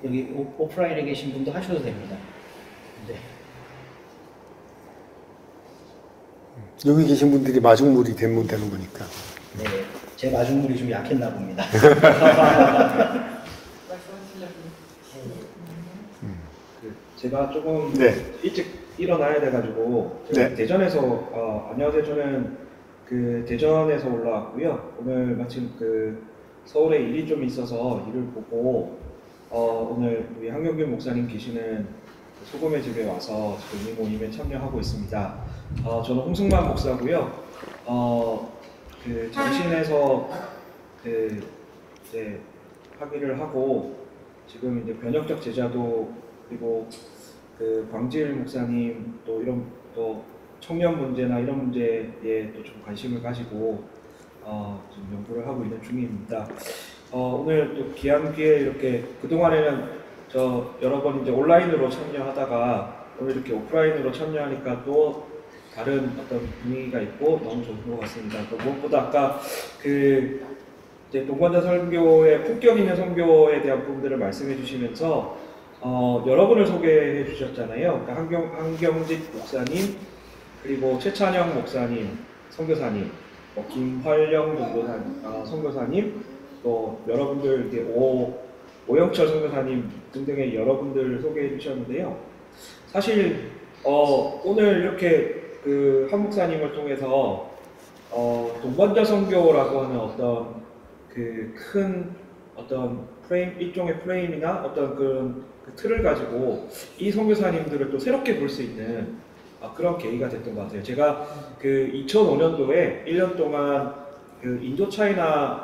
여기 오프라인에 계신 분도 하셔도 됩니다. 네. 여기 계신 분들이 마중물이 되는 거니까. 네, 제 마중물이 좀 약했나 봅니다. 제가 조금 네. 일찍 일어나야 돼가지고 제가 네. 대전에서 안녕하세요. 저는 그 대전에서 올라왔고요. 오늘 마침 그 서울에 일이 좀 있어서 일을 보고 오늘 우리 한경균 목사님 계시는 소금의 집에 와서 지금 이 모임에 참여하고 있습니다. 저는 홍승만 목사고요. 그 전신에서 그 이제 학위를 하고 지금 이제 변혁적 제자도, 그리고 그 광질 목사님 또 이런 또 청년 문제나 이런 문제에 또 좀 관심을 가지고 좀 연구를 하고 있는 중입니다. 오늘 또 귀한 기회에 이렇게 그동안에는 여러 번 이제 온라인으로 참여하다가 오늘 이렇게 오프라인으로 참여하니까 또 다른 어떤 분위기가 있고 너무 좋은 것 같습니다. 또 무엇보다 아까 그 이제 동반자 선교의 품격 있는 선교에 대한 부분들을 말씀해 주시면서 여러분을 소개해 주셨잖아요. 그러니까 한경직 목사님, 그리고 최찬영 목사님, 선교사님, 김활령 선교사님, 또 여러분들 이제 오영철 선교사님 등등의 여러분들을 소개해 주셨는데요. 사실 오늘 이렇게 그 한 목사님을 통해서 동반자 선교라고 하는 어떤 그 큰 어떤 프레임, 일종의 프레임이나 어떤 그런 그 틀을 가지고 이 선교사님들을 또 새롭게 볼 수 있는 그런 계기가 됐던 것 같아요. 제가 그 2005년도에 1년 동안 그 인도차이나에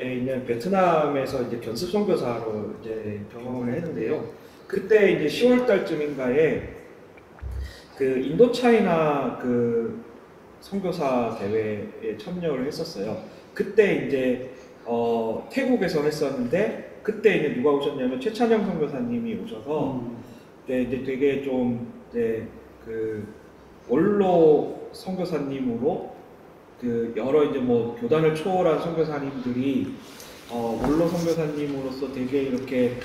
있는 베트남에서 이제 견습 선교사로 이제 경험을 했는데요. 그때 이제 10월 달쯤인가에 그 인도차이나 그 선교사 대회에 참여를 했었어요. 그때 이제 태국에서 했었는데 그때 이제 누가 오셨냐면 최찬영 선교사님이 오셔서 이제 되게 좀 이제 그 원로 선교사님으로 그 여러 이제 뭐 교단을 초월한 선교사님들이 원로 선교사님으로서 되게 이렇게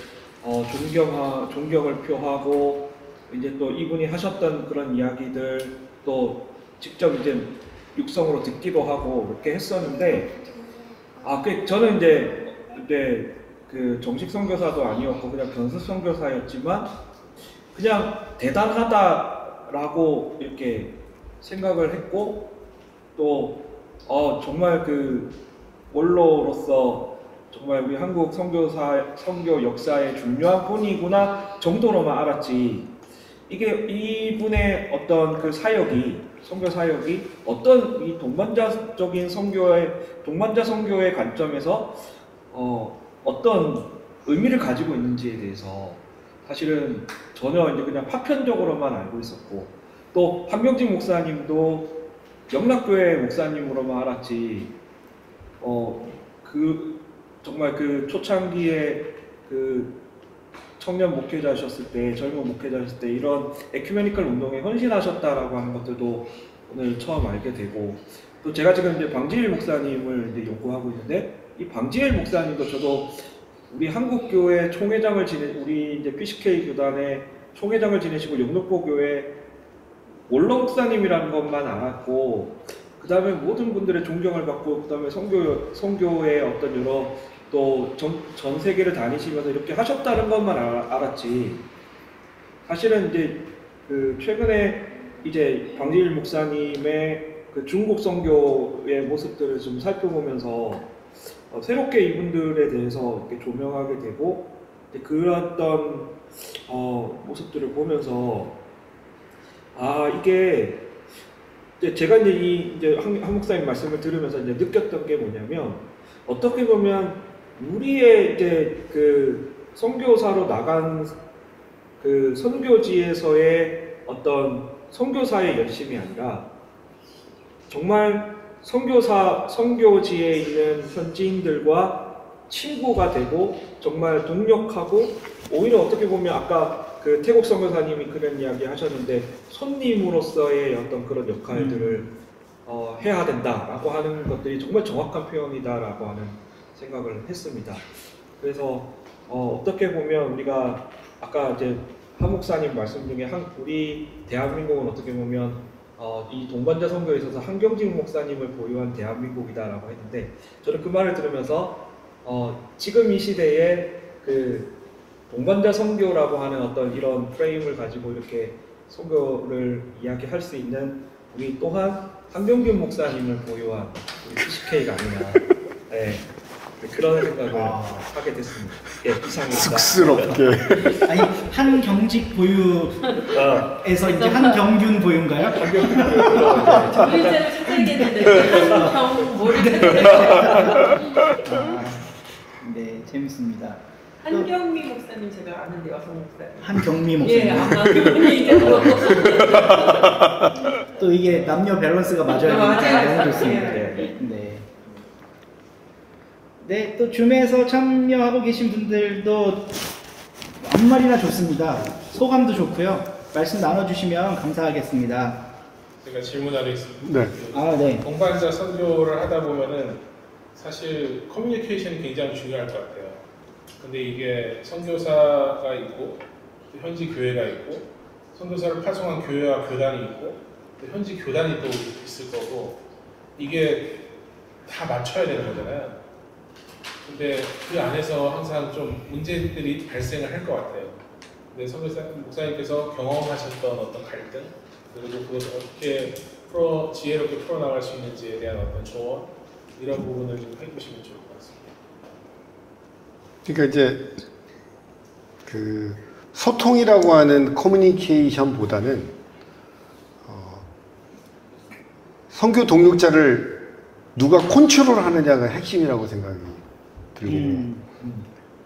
존경을 표하고 이제 또 이분이 하셨던 그런 이야기들 또 직접 이제 육성으로 듣기도 하고 이렇게 했었는데 저는 이제 그 정식 선교사도 아니었고 그냥 견습 선교사였지만 그냥 대단하다라고 이렇게 생각을 했고 또 정말 그 원로로서 정말 우리 한국 선교 역사의 중요한 분이구나 정도로만 알았지 이게 이분의 어떤 그 선교 사역이 어떤 이 동반자적인 동반자 선교의 관점에서 어떤 의미를 가지고 있는지에 대해서 사실은 전혀 이제 그냥 파편적으로만 알고 있었고 또 한경직 목사님도 영락교회 목사님으로만 알았지 그 정말 그 초창기에 그 청년 목회자셨을 때 젊은 목회자셨을 때 이런 에큐메니컬 운동에 헌신하셨다라고 하는 것들도 오늘 처음 알게 되고 또 제가 지금 이제 방지일 목사님을 이제 연구하고 있는데 이 방지일 목사님도 저도 우리 한국교회 총회장을 우리 이제 PCK 교단의 총회장을 지내시고 영등포 교회 원로 목사님이라는 것만 알았고 그 다음에 모든 분들의 존경을 받고 그 다음에 선교의 어떤 여러 또 전 세계를 다니시면서 이렇게 하셨다는 것만 알았지 사실은 이제 그 최근에 이제 방지일 목사님의 그 중국 선교의 모습들을 좀 살펴보면서 새롭게 이분들에 대해서 이렇게 조명하게 되고 그런 어떤 모습들을 보면서 이게 제가 이제 한 목사님 말씀을 들으면서 이제 느꼈던 게 뭐냐면 어떻게 보면 우리의 이제 그 선교사로 나간 그 선교지에서의 어떤 선교사의 열심이 아니라 정말 선교지에 있는 현지인들과 친구가 되고 정말 동력하고 오히려 어떻게 보면 아까 그 태국 선교사님이 그런 이야기 하셨는데 손님으로서의 어떤 그런 역할들을 해야 된다라고 하는 것들이 정말 정확한 표현이다라고 하는 생각을 했습니다. 그래서 어떻게 보면 우리가 아까 이제 한 목사님 말씀 중에 우리 대한민국은 어떻게 보면 이 동반자 선교에 있어서 한경직 목사님을 보유한 대한민국이다라고 했는데 저는 그 말을 들으면서 지금 이 시대에 그 동반자 선교라고 하는 어떤 이런 프레임을 가지고 이렇게 선교를 이야기할 수 있는 우리 또한 한경균 목사님을 보유한 우리 PCK가 아니냐 그런 생각을 하게 됐습니다. 이상입니다. 쑥스럽게. 아니 한경직 보유에서 이제 한경균 보유인가요? 한경균 보유로 글자를 찾아야겠는데 경 모르겠는데. 네, 재밌습니다. 한경미 목사님 제가 아는데 여성 목사님. 한경미 목사님. 예, 아마 그분이 이제 또 이게 남녀 밸런스가 맞아야 되니까 너무 좋습니다. 네. 네, 또 줌에서 참여하고 계신 분들도 아무 말이나 좋습니다. 소감도 좋고요. 말씀 나눠주시면 감사하겠습니다. 제가 질문하겠습니다. 네. 네. 동반자 선교를 하다 보면은 사실 커뮤니케이션이 굉장히 중요할 것 같아요. 근데 이게 선교사가 있고 또 현지 교회가 있고 선교사를 파송한 교회와 교단이 있고 또 현지 교단이 또 있을 거고 이게 다 맞춰야 되는 거잖아요. 근데 그 안에서 항상 좀 문제들이 발생을 할 것 같아요. 근데 목사님께서 경험하셨던 어떤 갈등 그리고 그것을 어떻게 지혜롭게 풀어나갈 수 있는지에 대한 어떤 조언 이런 부분을 좀 해주시면 좋을 것 같습니다. 그러니까 이제 그 소통이라고 하는 커뮤니케이션보다는 선교 동역자를 누가 컨트롤 하느냐가 핵심이라고 생각이 들고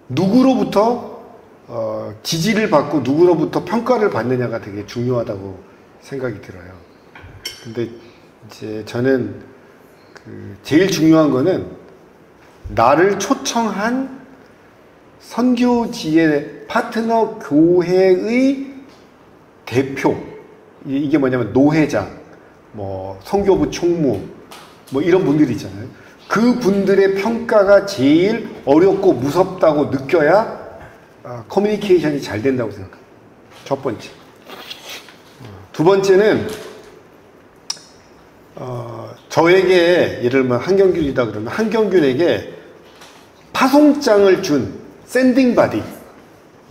누구로부터 지지를 받고 누구로부터 평가를 받느냐가 되게 중요하다고 생각이 들어요. 근데 이제 저는 제일 중요한 거는 나를 초청한 선교지의 파트너 교회의 대표, 이게 뭐냐면 노회장, 뭐 선교부 총무, 뭐 이런 분들이 있잖아요. 그 분들의 평가가 제일 어렵고 무섭다고 느껴야 커뮤니케이션이 잘 된다고 생각합니다. 첫 번째. 두 번째는 저에게 예를 들면 한경균이다 그러면 한경균에게 파송장을 준 샌딩 바디.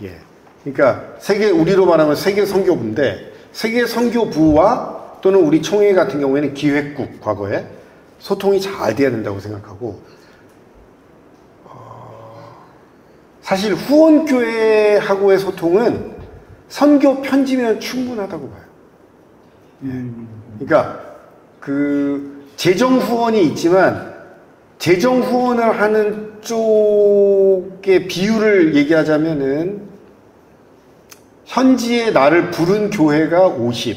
예. 그러니까 우리로 말하면 세계 선교부인데 세계 선교부와 또는 우리 총회 같은 경우에는 기획국 과거에 소통이 잘 돼야 된다고 생각하고 사실 후원교회하고의 소통은 선교 편지면 충분하다고 봐요. 그러니까 재정 후원이 있지만 재정 후원을 하는 쪽의 비율을 얘기하자면은 현지에 나를 부른 교회가 50,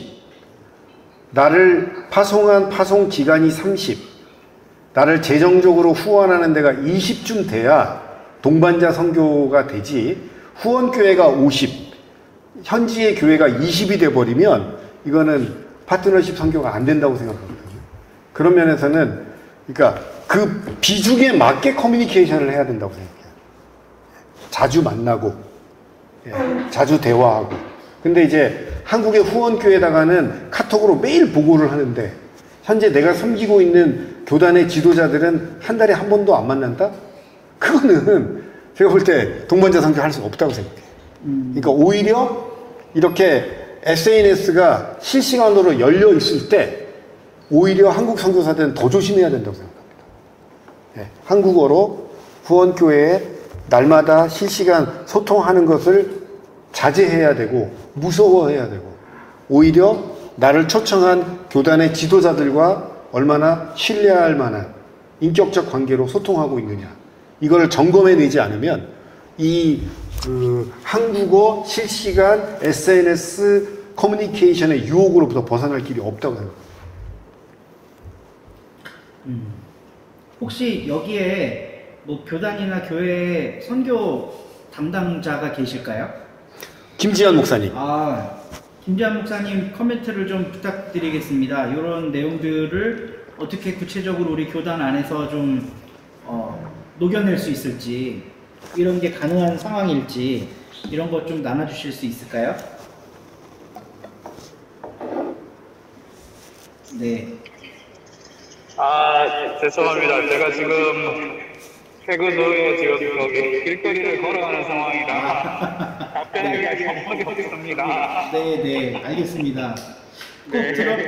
나를 파송한 파송 기간이 30, 나를 재정적으로 후원하는 데가 20쯤 돼야 동반자 선교가 되지, 후원교회가 50, 현지의 교회가 20이 돼버리면 이거는 파트너십 선교가 안 된다고 생각하거든요. 그런 면에서는 그러니까 그 비중에 맞게 커뮤니케이션을 해야 된다고 생각해요. 자주 만나고 자주 대화하고. 근데 이제 한국의 후원교회에다가는 카톡으로 매일 보고를 하는데 현재 내가 섬기고 있는 교단의 지도자들은 한 달에 한 번도 안 만난다? 그거는 제가 볼 때 동반자 선교할 수 없다고 생각해요. 그러니까 오히려 이렇게 SNS가 실시간으로 열려 있을 때 오히려 한국 선교사들은 더 조심해야 된다고 생각합니다. 네, 한국어로 후원교회에 날마다 실시간 소통하는 것을 자제해야 되고 무서워해야 되고 오히려 나를 초청한 교단의 지도자들과 얼마나 신뢰할 만한 인격적 관계로 소통하고 있느냐 이걸 점검해내지 않으면 이 한국어 실시간 SNS 커뮤니케이션의 유혹으로부터 벗어날 길이 없다고 생각합니다. 혹시 여기에 뭐 교단이나 교회 선교 담당자가 계실까요? 김지현 목사님. 김지현 목사님 코멘트를 좀 부탁드리겠습니다. 이런 내용들을 어떻게 구체적으로 우리 교단 안에서 좀 녹여낼 수 있을지, 이런 게 가능한 상황일지 이런 것 좀 나눠주실 수 있을까요? 네. 죄송합니다. 제가 지금 퇴근 후에 지금 여기 길거리를 걸어가는 상황이라 답변하기가 정말 어렵습니다. 네, 알겠습니다.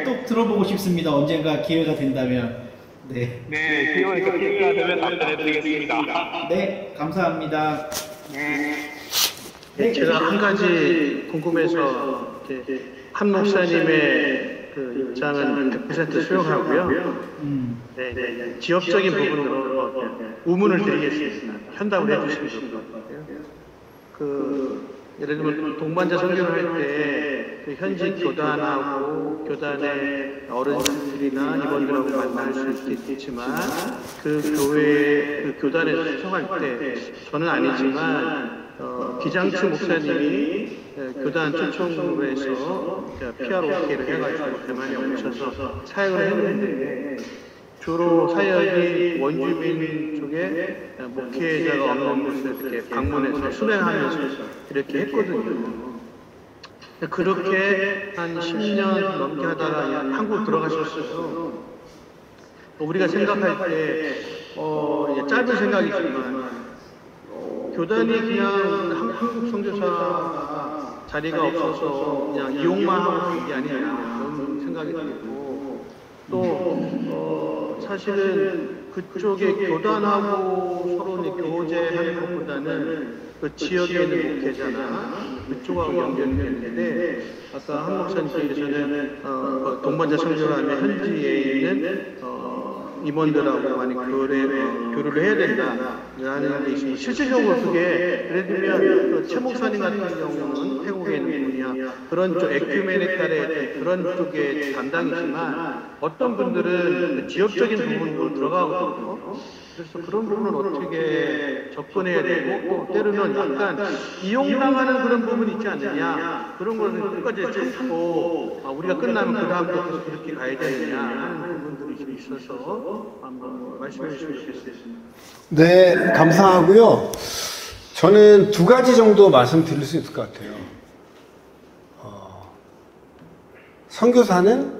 꼭 들어보고 싶습니다. 언젠가 기회가 된다면. 네, 기회가 되면 답변해드리겠습니다. 네, 감사합니다. 네, 제가 한 가지 궁금해서 한 목사님의 그 입장은 100% 수용하고요. 지역적인 부분으로 우문을 드리겠습니다. 현답을 해주시면 좋을 것 같아요. 예를 들면 동반자 선교를 할 때 그 현지 교단하고 교단의 어른들이나 임원들하고 만날 수 있겠지만 그 교회 그 교단에 소통할 때 저는 아니지만 기장추 목사님이 교단 초청으로 해서 PROK를 해가지고 대만에 오셔서 사역을 했는데 주로 사역이 원주민 쪽에 목회자가 없는 곳을 이렇게 방문해서 수행하면서 이렇게 했거든요. 그렇게 한 10년 넘게 하다가 한국 들어가셨어요. 우리가 생각할 때 짧은 생각이지만 교단이 그냥 한국 선교사 자리가 없어서 그냥 이용만 하고 있는 게 아니냐 그런 생각이 들고 또 사실은 그쪽에 교단하고 서로 교제하는 것보다는 그 지역에 있는 목회자나 그쪽하고 연결이 되는데 아까 한 목사님께서는 동반자 선교하면 현지에 있는 임원들하고 많이 교류를 해야 된다라는 게 있습니다. 실질적으로 그게 예를 들면 최 목사님 같은 경우는 태국에 있는 분이야 그런 쪽 에큐메니칼의 그런 쪽의 담당이지만 어떤 분들은 지역적인 부분으로 들어가거든요. 그래서 그런 부분은 어떻게 접근해야 되고 또 때로는 약간 이용당하는 그런 부분이 있지 않느냐 그런 거는 끝까지 참고 우리가 끝나면 그 다음부터 계속 그렇게 가야 되느냐 하는 부분들이 좀 있어서 한번 말씀해 주시면 좋겠습니다. 네, 감사하고요. 저는 두 가지 정도 말씀드릴 수 있을 것 같아요. 선교사는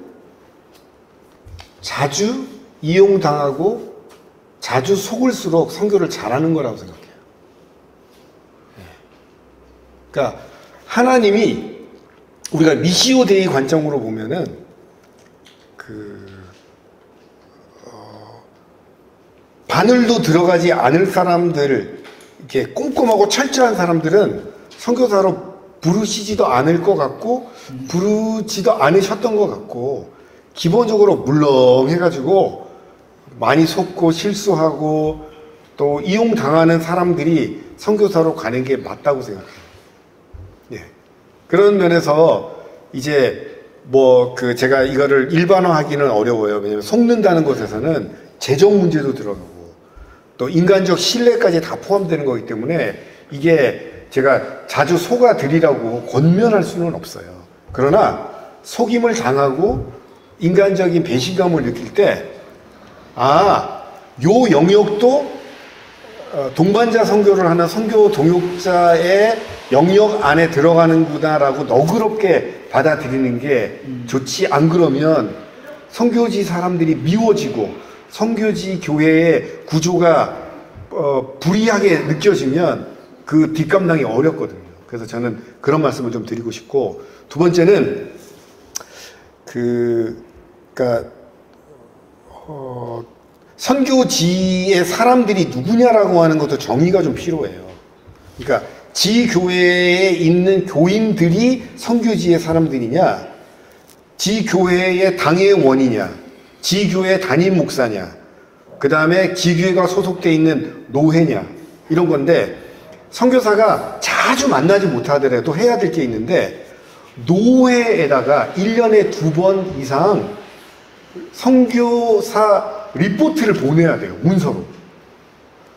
자주 이용당하고 자주 속을수록 선교를 잘하는 거라고 생각해요. 그러니까 하나님이 우리가 미시오 데이 관점으로 보면은 바늘도 들어가지 않을 사람들, 이렇게 꼼꼼하고 철저한 사람들은 선교사로 부르시지도 않을 것 같고 부르지도 않으셨던 것 같고 기본적으로 물렁해가지고 많이 속고 실수하고 또 이용당하는 사람들이 선교사로 가는 게 맞다고 생각해요. 예. 그런 면에서 이제 제가 이거를 일반화하기는 어려워요. 왜냐면 속는다는 것에서는 재정 문제도 들어가고 또 인간적 신뢰까지 다 포함되는 거기 때문에 이게 제가 자주 속아드리라고 권면할 수는 없어요. 그러나 속임을 당하고 인간적인 배신감을 느낄 때 요 영역도 동반자 선교를 하는 선교 동역자의 영역 안에 들어가는구나라고 너그럽게 받아들이는 게 좋지. 안 그러면 선교지 사람들이 미워지고 선교지 교회의 구조가 불이하게 느껴지면 그 뒷감당이 어렵거든요. 그래서 저는 그런 말씀을 좀 드리고 싶고, 두 번째는 선교지의 사람들이 누구냐라고 하는 것도 정의가 좀 필요해요. 그러니까 지교회에 있는 교인들이 선교지의 사람들이냐, 지교회의 당회원이냐, 지교회 담임 목사냐, 그 다음에 지교회가 소속되어 있는 노회냐, 이런 건데, 선교사가 자주 만나지 못하더라도 해야 될 게 있는데, 노회에다가 1년에 2번 이상 선교사 리포트를 보내야 돼요. 문서로.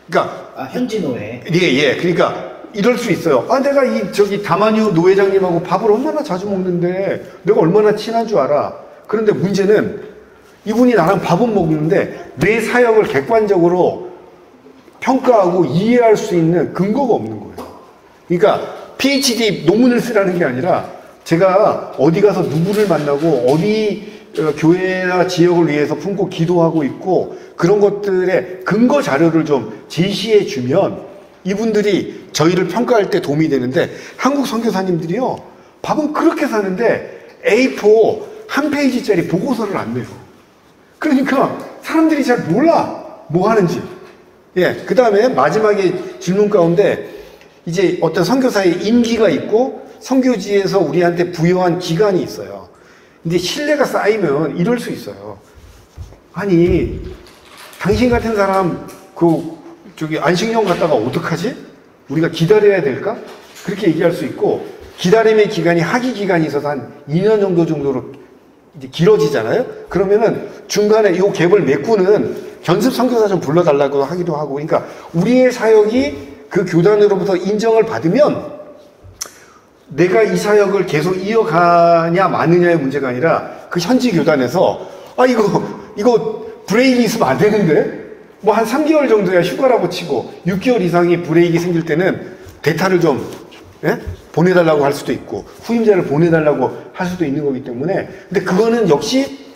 그러니까 현지 노예. 예. 그러니까 이럴 수 있어요. 내가 다만유 노회장님하고 밥을 얼마나 자주 먹는데 내가 얼마나 친한 줄 알아. 그런데 문제는 이분이 나랑 밥은 먹는데 내 사역을 객관적으로 평가하고 이해할 수 있는 근거가 없는 거예요. 그러니까 PhD 논문을 쓰라는 게 아니라 제가 어디 가서 누구를 만나고 어디 교회나 지역을 위해서 품고 기도하고 있고 그런 것들의 근거 자료를 좀 제시해 주면 이분들이 저희를 평가할 때 도움이 되는데, 한국 선교사님들이요, 밥은 그렇게 사는데 A4 한 페이지짜리 보고서를 안 내요. 그러니까 사람들이 잘 몰라 뭐 하는지. 예, 그 다음에 마지막에 질문 가운데 이제 어떤 선교사의 임기가 있고 선교지에서 우리한테 부여한 기간이 있어요. 근데 신뢰가 쌓이면 이럴 수 있어요. 아니, 당신 같은 사람 안식년 갔다가 어떡하지? 우리가 기다려야 될까? 그렇게 얘기할 수 있고, 기다림의 기간이 학위 기간이 있어서 한 2년 정도로 이제 길어지잖아요. 그러면은 중간에 이 갭을 메꾸는 견습 선교사 좀 불러달라고 하기도 하고, 그러니까 우리의 사역이 그 교단으로부터 인정을 받으면 내가 이 사역을 계속 이어가냐 마느냐의 문제가 아니라 그 현지 교단에서 이거 브레이크 있으면 안 되는데 뭐 한 3개월 정도야 휴가라고 치고 6개월 이상이 브레이크 생길 때는 대타를 좀 보내달라고 할 수도 있고 후임자를 보내달라고 할 수도 있는 거기 때문에, 근데 그거는 역시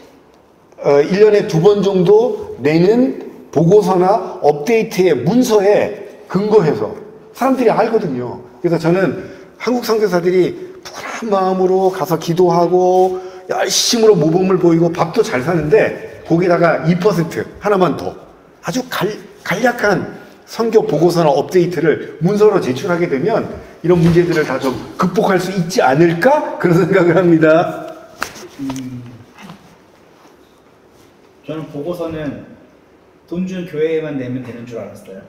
1년에 2번 정도 내는 보고서나 업데이트의 문서에 근거해서 사람들이 알거든요. 그래서 저는 한국 선교사들이 푸근한 마음으로 가서 기도하고 열심으로 모범을 보이고 밥도 잘 사는데 거기다가 2% 하나만 더 아주 간략한 선교 보고서나 업데이트를 문서로 제출하게 되면 이런 문제들을 다 좀 극복할 수 있지 않을까? 그런 생각을 합니다. 저는 보고서는 돈 준 교회에만 내면 되는 줄 알았어요.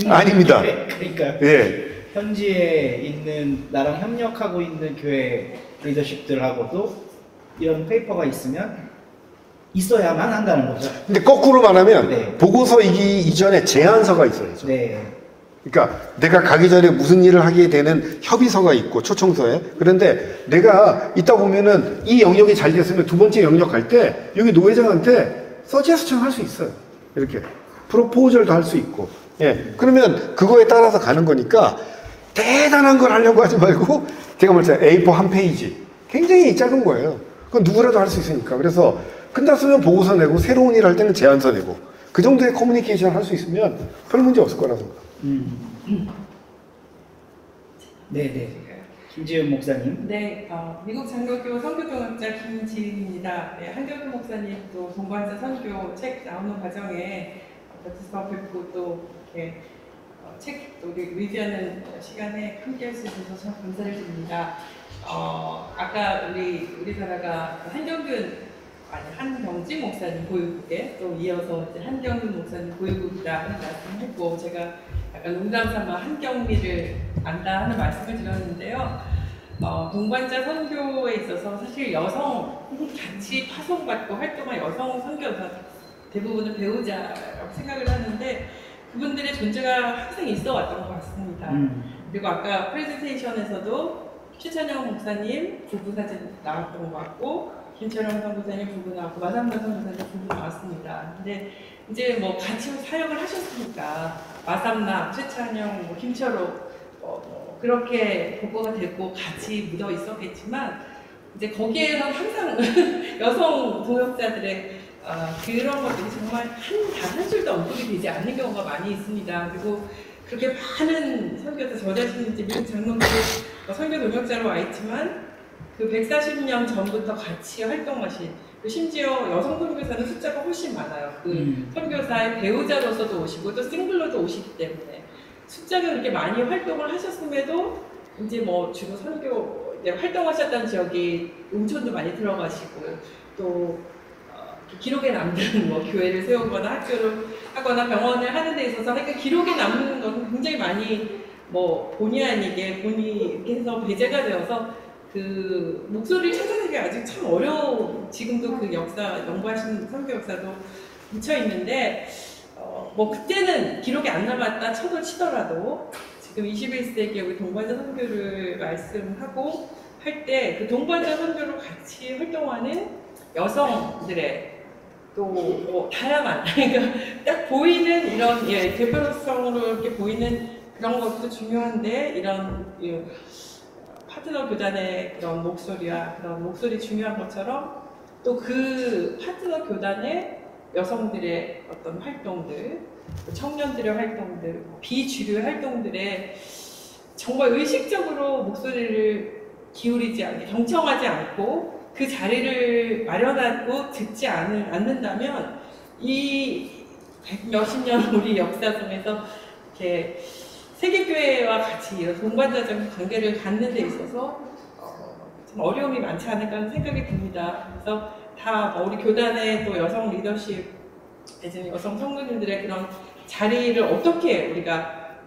아닙니다. 그러니까 예. 현지에 있는 나랑 협력하고 있는 교회 리더십들하고도 이런 페이퍼가 있으면 있어야만 한다는 거죠. 근데 거꾸로 말하면 네. 보고서이기 이전에 제안서가 있어야죠. 네. 그러니까 내가 가기 전에 무슨 일을 하게 되는 협의서가 있고 초청서에. 그런데 내가 있다 보면은 이 영역이 잘 됐으면 두 번째 영역 갈 때 여기 노회장한테 서제스천 할 수 있어요. 이렇게 프로포절도 할 수 있고. 예. 그러면 그거에 따라서 가는 거니까 대단한 걸 하려고 하지 말고 제가 말했잖아요. A4 한 페이지. 굉장히 작은 거예요. 그건 누구라도 할 수 있으니까. 그래서 끝났으면 보고서 내고 새로운 일 할 때는 제안서 내고 그 정도의 커뮤니케이션 할 수 있으면 별 문제 없을 거라서. 네네. 김지은 목사님. 네, 미국 장로교 선교동역자 김지은입니다. 네, 한경규 목사님 또 동반자 선교 책 나오는 과정에 곁에서 뵙고 또 이렇게 책 우리 리뷰하는 시간에 함께 할 수 있어서 참 감사를 드립니다. 아까 우리나라가 한경진 목사님 보유국에 또 이어서 이제 한경근 목사님 보유국이라는 말씀을 했고 제가 약간 농담삼아 한경미를 안다 하는 말씀을 드렸는데요. 동반자 선교에 있어서 사실 여성 같이 파송받고 활동한 여성 선교사 대부분은 배우자라고 생각을 하는데 그분들의 존재가 항상 있어 왔던 것 같습니다. 그리고 아까 프레젠테이션에서도 최찬영 목사님 부부 사진 나왔던 것 같고 김철영 선교사님 부부 나왔고 마삼나 선교사님 부부 나왔습니다. 근데 이제 뭐 같이 사역을 하셨으니까 마삼나, 최찬영, 김철호 그렇게 보고가 됐고 같이 묻어 있었겠지만 이제 거기에서 항상 여성 동역자들의 그런 것들이 정말 단 한 줄도 언급이 되지 않는 경우가 많이 있습니다. 그리고 그렇게 많은 선교사, 저 자신은 이제 미국 장로교 선교 동역자로 와 있지만 그 140년 전부터 같이 활동하신 심지어 여성 선교사는 숫자가 훨씬 많아요. 그 선교사의 배우자로서도 오시고 또 싱글로도 오시기 때문에 숫자가 그렇게 많이 활동을 하셨음에도 이제 뭐 주로 선교 활동하셨던 지역이 온천도 많이 들어가시고 또 기록에 남는 뭐 교회를 세우거나 학교를 하거나 병원을 하는 데 있어서 그러니까 기록에 남는 건 굉장히 많이 뭐 본의 아니게 이렇게 해서 배제가 되어서 그 목소리를 찾아내기 아직 참 어려운 지금도 그 역사 연구하시는 선교 역사도 묻혀 있는데 뭐 그때는 기록이 안 남았다 쳐도 치더라도 지금 21세기에 우리 동반자 선교를 말씀하고 할 때 그 동반자 선교로 같이 활동하는 여성들의 또 뭐 다양한 그러니까 딱 보이는 이런 대표성으로 이렇게 보이는 그런 것도 중요한데 이런 파트너 교단의 그런 목소리와 그런 목소리 중요한 것처럼 또 그 파트너 교단의 여성들의 어떤 활동들, 청년들의 활동들, 비주류 활동들에 정말 의식적으로 목소리를 기울이지 않게 경청하지 않고 그 자리를 마련하고 듣지 않는다면 이 몇십 년 우리 역사 속에서 이렇게 세계교회와 같이 이런 동반자적인 관계를 갖는 데 있어서 좀 어려움이 많지 않을까 하는 생각이 듭니다. 그래서 다 우리 교단의 또 여성 리더십, 여성 성도님들의 그런 자리를 어떻게 우리가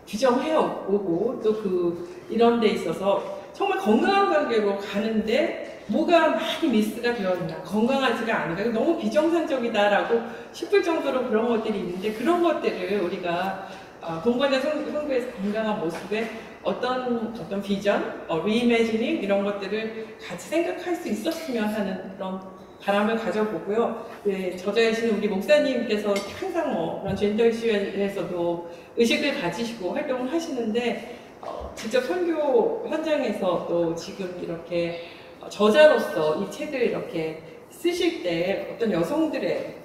규정해 오고 또 이런 데 있어서 정말 건강한 관계로 가는데 뭐가 많이 미스가 되었나, 건강하지가 않은가, 너무 비정상적이다라고 싶을 정도로 그런 것들이 있는데 그런 것들을 우리가 동반자 선교에서 건강한 모습에 어떤 비전, 리이매지닝 이런 것들을 같이 생각할 수 있었으면 하는 그런 바람을 가져보고요. 네, 저 자신 우리 목사님께서 항상 그런 젠더 이슈에서도 의식을 가지시고 활동을 하시는데 직접 선교 현장에서 또 지금 이렇게 저자로서 이 책을 이렇게 쓰실 때 어떤 여성들의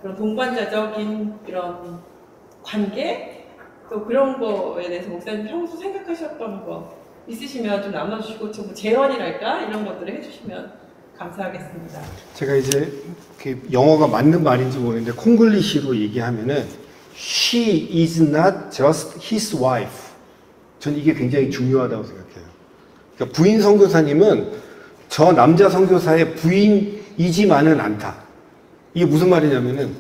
그런 동반자적인 그런 관계 또 그런 거에 대해서 목사님 평소 생각하셨던 거 있으시면 좀 나눠주시고 좀 재원이랄까 이런 것들을 해주시면 감사하겠습니다. 제가 이제 영어가 맞는 말인지 모르겠는데 콩글리시로 얘기하면은 She is not just his wife. 전 이게 굉장히 중요하다고 생각해요. 그러니까 부인 선교사님은 저 남자 선교사의 부인이지만은 않다. 이게 무슨 말이냐면은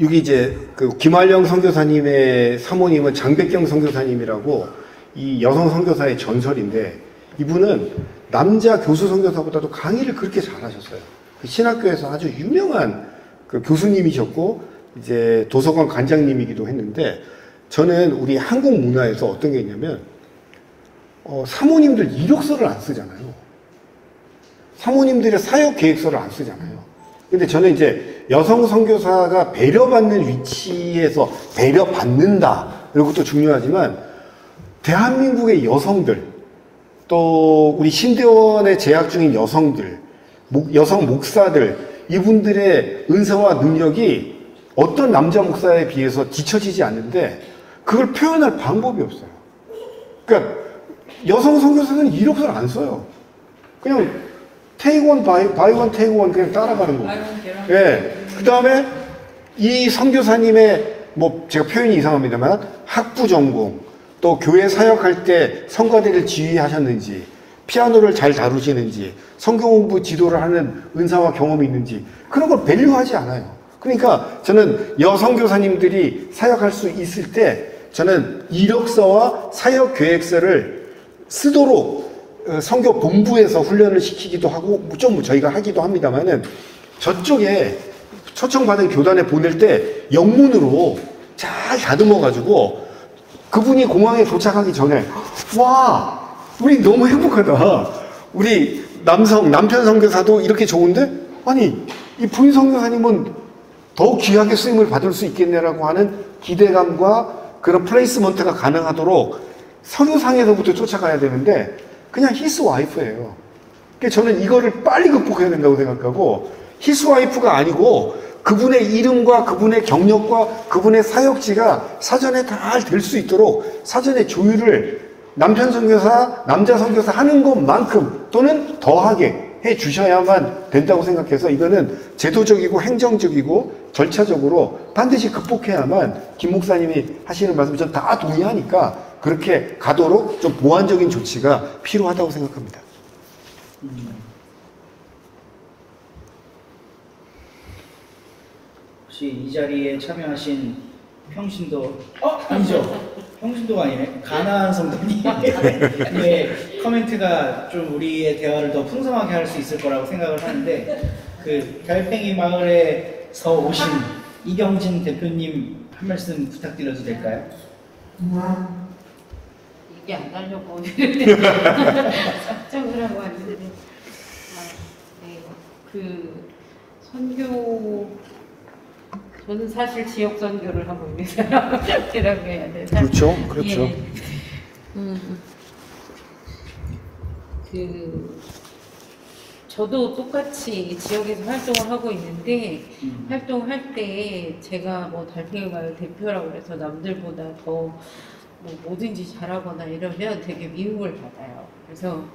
여기 이제 그 김한령 선교사님의 사모님은 장백경 선교사님이라고 이 여성 선교사의 전설인데 이분은 남자 교수 선교사보다도 강의를 그렇게 잘하셨어요. 그 신학교에서 아주 유명한 그 교수님이셨고 이제 도서관 관장님이기도 했는데 저는 우리 한국 문화에서 어떤 게 있냐면 사모님들 이력서를 안 쓰잖아요. 사모님들의 사역 계획서를 안 쓰잖아요. 근데 저는 이제 여성 선교사가 배려받는 위치에서 배려받는다. 이런 것도 중요하지만 대한민국의 여성들 또 우리 신대원에 재학 중인 여성들 여성 목사들 이분들의 은사와 능력이 어떤 남자 목사에 비해서 뒤처지지 않는데 그걸 표현할 방법이 없어요. 그러니까 여성 선교사는 이력서를 안 써요. 그냥 take one, buy one, take one 그냥 따라가는 거예요. 예. 그 다음에 이 선교사님의 뭐 제가 표현이 이상합니다만 학부 전공 또 교회 사역할 때 성가대를 지휘하셨는지 피아노를 잘 다루시는지 성경 공부 지도를 하는 은사와 경험이 있는지 그런 걸 밸류하지 않아요. 그러니까 저는 여성교사님들이 사역할 수 있을 때 저는 이력서와 사역 계획서를 쓰도록 선교 본부에서 훈련을 시키기도 하고 좀 저희가 하기도 합니다만은 저쪽에 초청받은 교단에 보낼 때 영문으로 잘 다듬어 가지고 그분이 공항에 도착하기 전에 와 우리 너무 행복하다. 우리 남편 선교사도 이렇게 좋은데 아니 이 부인 선교사님은 더 귀하게 쓰임을 받을 수 있겠네라고 하는 기대감과 그런 플레이스먼트가 가능하도록 서류상에서부터 쫓아가야 되는데 그냥 his wife예요. 그러니까 저는 이거를 빨리 극복해야 된다고 생각하고 his wife가 아니고 그분의 이름과 그분의 경력과 그분의 사역지가 사전에 다 될 수 있도록 사전에 조율을 남편 선교사, 남자 선교사 하는 것만큼 또는 더하게 해 주셔야만 된다고 생각해서 이거는 제도적이고 행정적이고 절차적으로 반드시 극복해야만 김 목사님이 하시는 말씀 전 다 동의하니까 그렇게 가도록 좀 보완적인 조치가 필요하다고 생각합니다. 혹시 이 자리에 참여하신 평신도 아니죠? 평신도가 아니네. 가나안 성도님의 코멘트가 좀 우리의 대화를 더 풍성하게 할 수 있을 거라고 생각을 하는데 그 달팽이 마을에서 오신 이경진 대표님 한 말씀 부탁드려도 될까요? 이게 안 가려고 작정을 하고 왔는데 네. 그 선교 저는 사실 지역 선교를 하고 있는 사람이라고 해야 되나? 그렇죠, 그렇죠. 예. 저도 똑같이 지역에서 활동을 하고 있는데 활동할 때 제가 뭐 달팽이 마을 대표라고 해서 남들보다 더 뭐 뭐든지 잘하거나 이러면 되게 미움을 받아요. 그래서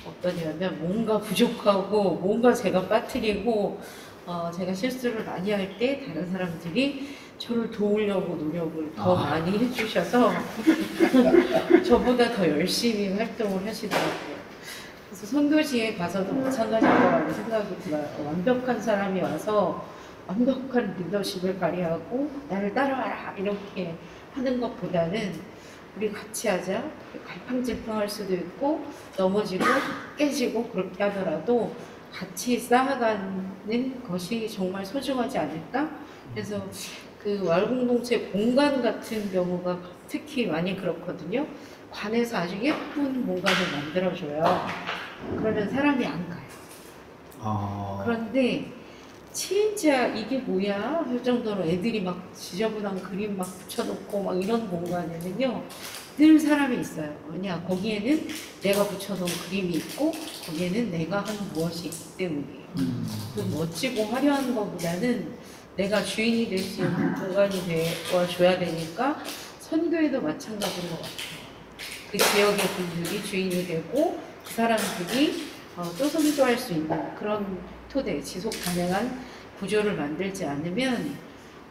어떠냐면 뭔가 부족하고 뭔가 제가 빠뜨리고 제가 실수를 많이 할 때 다른 사람들이 저를 도우려고 노력을 더 많이 해주셔서 저보다 더 열심히 활동을 하시더라고요. 그래서 선교지에 가서도 마찬가지일 거라고 생각이 들어요. 완벽한 사람이 와서 완벽한 리더십을 발휘하고 나를 따라와라 이렇게 하는 것보다는 우리 같이 하자. 갈팡질팡할 수도 있고 넘어지고 깨지고 그렇게 하더라도 같이 쌓아가는 것이 정말 소중하지 않을까? 그래서 그 마을 공동체 공간 같은 경우가 특히 많이 그렇거든요. 관에서 아주 예쁜 공간을 만들어줘요. 그러면 사람이 안 가요. 그런데 진짜 이게 뭐야 할 정도로 애들이 막 지저분한 그림 막 붙여놓고 막 이런 공간에는요 늘 사람이 있어요. 왜냐 거기에는 내가 붙여놓은 그림이 있고 거기에는 내가 하는 무엇이 있기 때문이에요. 그 멋지고 화려한 것보다는 내가 주인이 될 수 있는 공간이 되어줘야 되니까 선교에도 마찬가지인 것 같아요. 그 지역의 분들이 주인이 되고 그 사람들이 또 선교할 수 있는 그런 토대, 지속 가능한 구조를 만들지 않으면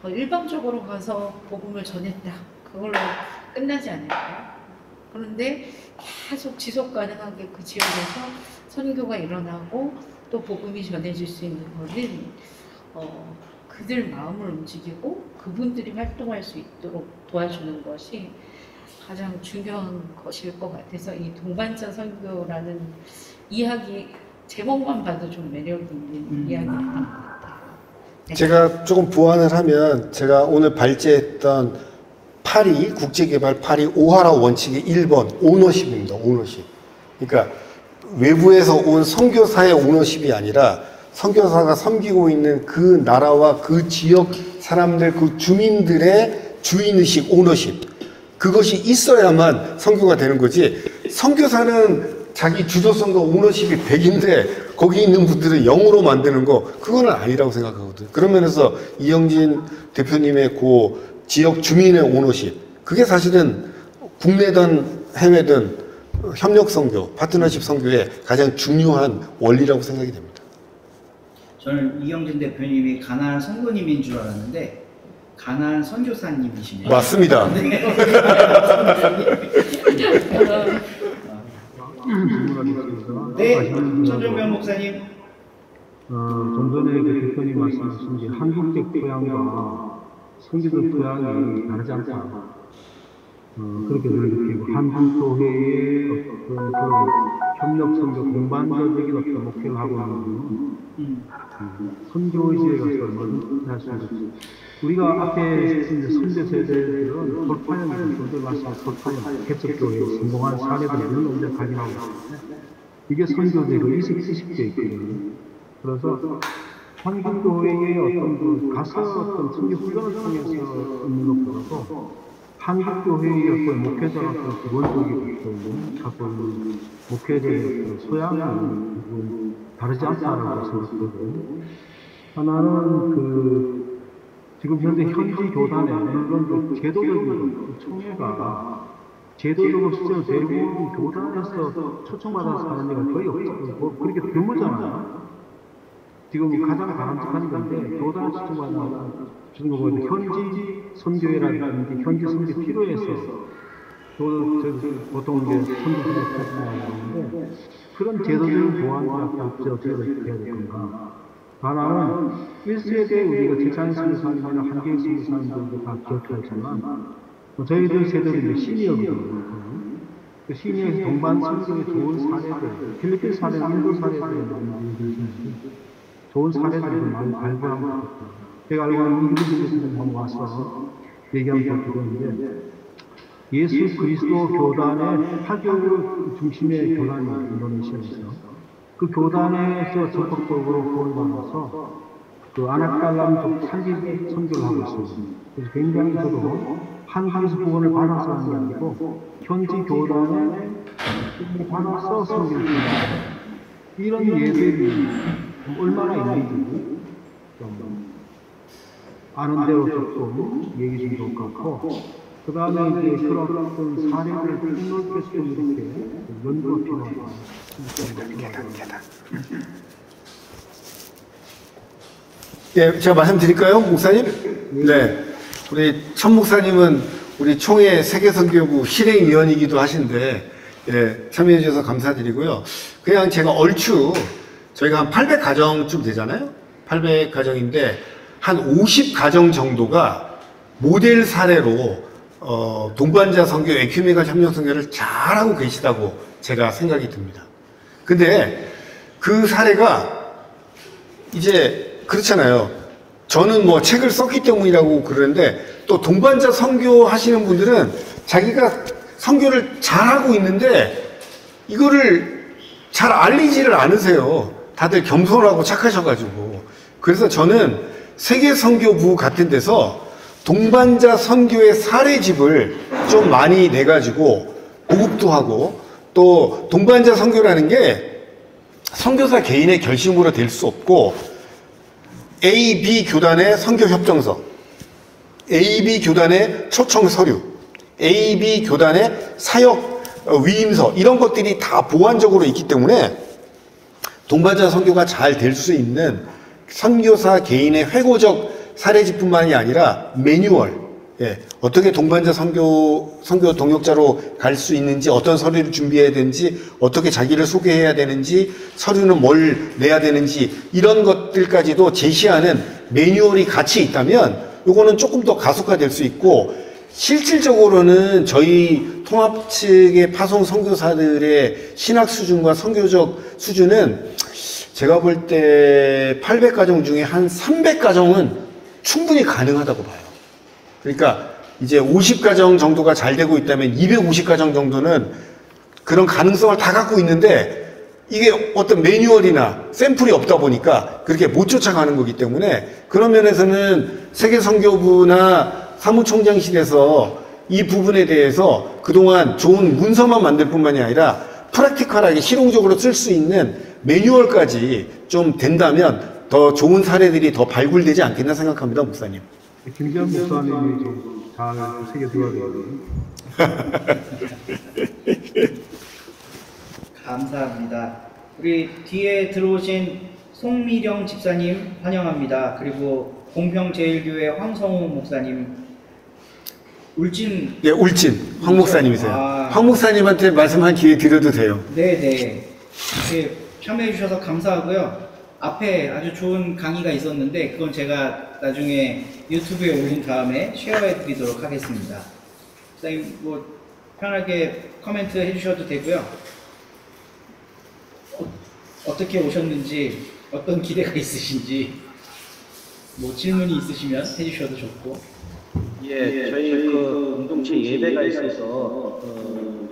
일방적으로 가서 복음을 전했다. 그걸로 끝나지 않을까요? 그런데 계속 지속 가능하게 그 지역에서 선교가 일어나고 또 복음이 전해질 수 있는 것은 그들 마음을 움직이고 그분들이 활동할 수 있도록 도와주는 것이 가장 중요한 것일 것 같아서 이 동반자 선교라는 이야기 제목만 봐도 좀 매력 있는 이야기였던 것 같아요. 네. 제가 조금 보완을 하면 제가 오늘 발제했던 파리 국제개발 파리 오하라 원칙의 1번 오너십입니다. 오너십. 그러니까 외부에서 온 선교사의 오너십이 아니라 선교사가 섬기고 있는 그 나라와 그 지역 사람들, 그 주민들의 주인의식, 오너십. 그것이 있어야만 선교가 되는 거지. 선교사는 자기 주도성과 오너십이 100인데 거기 있는 분들을 0으로 만드는 거, 그거는 아니라고 생각하거든요. 그런 면에서 이영진 대표님의 그 지역 주민의 오너십, 그게 사실은 국내든 해외든 협력 선교, 파트너십 선교의 가장 중요한 원리라고 생각이 됩니다. 저는 이영진 대표님이 가나안 선교님인 줄 알았는데 가나안 선교사님이시네요. 맞습니다. 네, 천정명 목사님. 좀 전에 그 대표님 말씀하신 게 한국적 토양과 선교적 토양이 다르지 않다. 그렇게 저는 느끼고 한국교회의 어떤 협력 선교 공반적인 어떤 목표를 하고 있는 선교의식에 가서 얼마든지 할 수 있는, 우리가 앞에 선교 세대들은 돌파형, 선교 말씀 돌파형 개척교회에 성공한 사례들을 우리가 가져가고 있는데 이게 선교제로 이식되어 있거든요. 그래서 한국교회의 어떤 그 가서 어떤 선교 훈련을 통해서 있는 것보다도 한국교회의 어떤 목회자가 기본적인 갖고 있는 목회자의 소양은 다르지 않다라고 생각하거든요. 하나는 지금 현재 현지 교단에 물론 제도적인 총회가 제도적으로 실제로 대부분 교단에서 초청받아서 하는 데가 거의 없죠. 그렇게 드물잖아요. 지금 가장 바람직한 건데 교단에 초청받아서 주는 거보다 현지 선교회라든지 현지 선교 필요해서 보통 이제 선교회를 초청하는데 그런 제도적인 보완이 어떻게 돼야 될 건가. 하나는 1세대 우리가 직장인 선교사님이나 한계인 선교사님들도 다 기억하지만 저희들 세대는 이제 시니어거든요. 그 시니어에서 동반 선교의 좋은 사례들, 필리핀 사례, 인도 사례들을 많이 얘기해주시는데 좋은 사례들을 많이 발굴하고 있습니다. 제가 알고 있는 인도에서는 한번 와서 얘기하면 좋겠는데 예수 그리스도 교단의 파교 중심의 교단이 인도네시아에서 그 교단에서 적극적으로 도움을 받아서 그 아나칼람 산지 선교를 하고 있습니다. 그래서 굉장히 저도 한국에서 구원을 받아서 하는 게 아니고 현지 교단에 구원을 받아서 선교를 합니다. 이런 예들이 얼마나 있는지 좀 아는 대로 조금 얘기 좀 좋을 것 같고, 그 다음에 이제 그런 어떤 사례를 폭넓게 좀 이렇게 연구가 필요하다. 예, 제가 말씀드릴까요, 목사님? 네. 우리 천 목사님은 우리 총회 세계선교부 실행위원이기도 하신데, 예, 참여해 주셔서 감사드리고요. 그냥 제가 얼추, 저희가 한 800가정쯤 되잖아요? 800가정인데, 한 50가정 정도가 모델 사례로, 동반자 선교, 에큐메니컬 협력 선교를 잘하고 계시다고 제가 생각이 듭니다. 근데 그 사례가 이제 그렇잖아요. 저는 뭐 책을 썼기 때문이라고 그러는데 또 동반자 선교 하시는 분들은 자기가 선교를 잘하고 있는데 이거를 잘 알리지를 않으세요. 다들 겸손하고 착하셔가지고. 그래서 저는 세계선교부 같은 데서 동반자 선교의 사례집을 좀 많이 내가지고 보급도 하고, 또 동반자 선교라는 게 선교사 개인의 결심으로 될 수 없고 A, B 교단의 선교 협정서, A, B 교단의 초청 서류, A, B 교단의 사역 위임서, 이런 것들이 다 보완적으로 있기 때문에 동반자 선교가 잘 될 수 있는 선교사 개인의 회고적 사례집뿐만이 아니라 매뉴얼, 예, 어떻게 동반자 선교 동역자로 갈 수 있는지, 어떤 서류를 준비해야 되는지, 어떻게 자기를 소개해야 되는지, 서류는 뭘 내야 되는지, 이런 것들까지도 제시하는 매뉴얼이 같이 있다면 요거는 조금 더 가속화될 수 있고, 실질적으로는 저희 통합 측의 파송 선교사들의 신학 수준과 선교적 수준은 제가 볼 때 800가정 중에 한 300가정은 충분히 가능하다고 봐요. 그러니까 이제 50가정 정도가 잘 되고 있다면 250가정 정도는 그런 가능성을 다 갖고 있는데, 이게 어떤 매뉴얼이나 샘플이 없다 보니까 그렇게 못 쫓아가는 거기 때문에, 그런 면에서는 세계선교부나 사무총장실에서 이 부분에 대해서 그동안 좋은 문서만 만들 뿐만이 아니라 프랙티컬하게 실용적으로 쓸 수 있는 매뉴얼까지 좀 된다면 더 좋은 사례들이 더 발굴되지 않겠나 생각합니다, 목사님. 김기현 목사님이 좀 잘 세계 들어가겠네요. 감사합니다. 우리 뒤에 들어오신 송미령 집사님 환영합니다. 그리고 공평제일교회 황성우 목사님, 울진. 예, 울진 황 목사님이세요. 황 목사님한테 말씀한 기회 드려도 돼요. 네네. 이렇게 참여해 주셔서 감사하고요. 앞에 아주 좋은 강의가 있었는데 그건 제가 나중에 유튜브에 올린 다음에 쉐어해 드리도록 하겠습니다. 목사님 뭐 편하게 코멘트 해주셔도 되고요. 어떻게 오셨는지, 어떤 기대가 있으신지, 뭐 질문이 있으시면 해주셔도 좋고. 예, 저희 그 공동체 예배가 있어서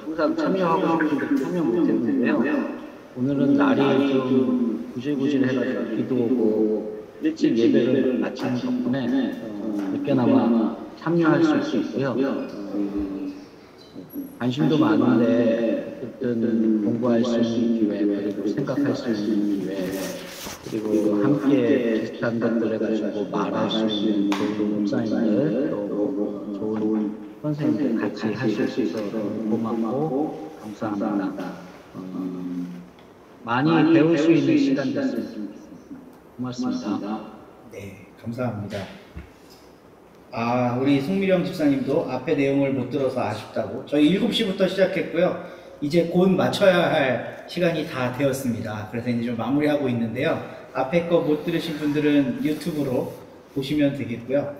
항상 참여하고 싶은데 참여 못했는데요. 오늘은 날이 좀 구질구질해가지고 비도 오고 일찍 예배를 마치는 덕분에 늦게나마 참여할 수 있고요. 관심도 많은데 어쨌든 공부할 수 있는 기회, 그리고 생각할 수 있는 기회, 그리고 함께 비슷한 것들을 가지고 말할 수 있는 좋은 목사님들, 또 좋은 선생님들 같이 하실 수 있어서 고맙고 감사합니다. 많이 배울 수 있는 시간 됐으면 좋겠습니다. 고맙습니다. 네, 감사합니다. 우리 송미령 집사님도 앞에 내용을 못 들어서 아쉽다고. 저희 7시부터 시작했고요. 이제 곧 마쳐야 할 시간이 다 되었습니다. 그래서 이제 좀 마무리하고 있는데요. 앞에 거 못 들으신 분들은 유튜브로 보시면 되겠고요.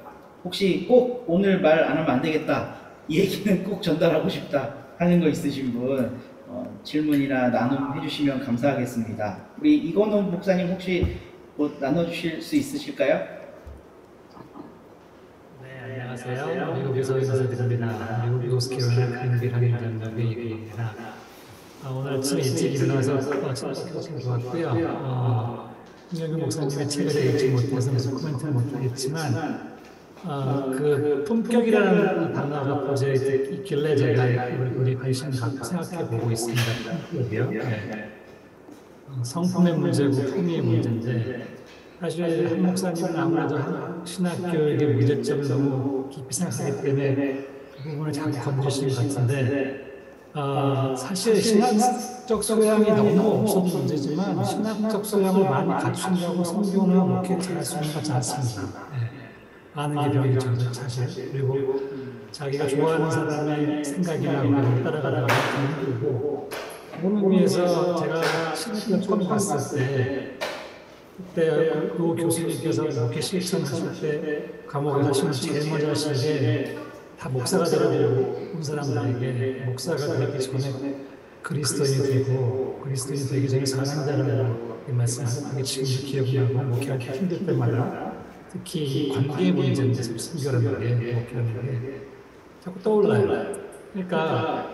혹시 꼭 오늘 말 안 하면 안 되겠다, 이 얘기는 꼭 전달하고 싶다 하는 거 있으신 분 질문이나 나눔 해주시면 감사하겠습니다. 우리 이건호 목사님 혹시 뭐 나눠주실 수 있으실까요? 네, 안녕하세요. 미국에서 인사드립니다. 미국 노스캐롤라이나 그린빌 한인전협회입니다. 오늘 아침에 일찍 일어나서 참석해서 좋았고요. 김영규 목사님의 책을 읽지 못해서 무슨 코멘트는 못하겠지만, 그 품격이라는 단어가 포재에 있길래 제가 이걸 굉장히 관심 갖고 생각해 보고 있습니다. 품격이요. 네. 성품의 문제고 품위의 문제인데, 사실 한 목사님은 아무래도 신학교육의 문제점을 너무 깊이 생각하기 때문에 그 부분을 자꾸 건드리시는 것 같은데, 사실 신학적 소양이 너무 없어도 문제지만 신학적 소양을 많이 갖춘다고 성경이나 목회 잘할 수 있는 것 같지 않습니다. 네. 아는 게 병이죠, 사실. 그리고 자기가 좋아하는 사람의 생각이나 의견을 따라가다가 힘들고, 그런 의미에서 제가 신학교를 처음 갔을 때, 그때 그 교수님께서 목회 실천하실 때 감옥에 가시면 제일 먼저 하시는 게 다 목사가 되려고 온 사람들에게 목사가 되기 전에 그리스도인이 되고 그리스도인이 되기 전에 사랑자라고 말씀하는 게 지금도 기억이 나고, 목회할 때 힘들 때마다 특히 관계의 문제인데 선교라는 게, 목회하는 게 자꾸 떠올라요. 그러니까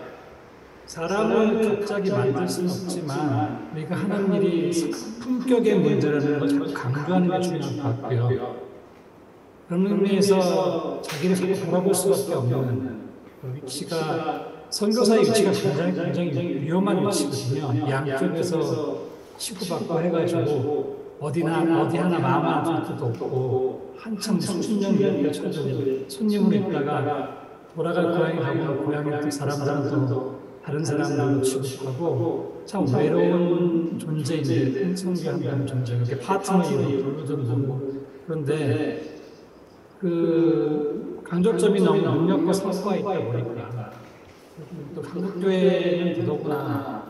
사람을 갑자기 만들 수는 없지만 우리가 하는 일이 품격의 문제라는 걸 자꾸 강조하는 게 중요한 것 같고요. 그런 의미에서 자기를 자꾸 돌아볼 수밖에 없는 위치가, 선교사의 위치가 굉장히 위험한 위치거든요. 양쪽에서 치고받고 해가지고 어디 하나 마음 아픈 것도 없고, 한참 수십 년 이렇게 손님으로 있다가 돌아갈 고향에 가면 고향에 또 사람들은 또 다른 사람들로 취급하고, 참 외로운 존재인데, 성교한다는 존재, 이렇게 파트너이고 불러도 보고. 그런데 그 강조점이 너무 능력과 성과가 있다 보니까 또 한국교회는 더더구나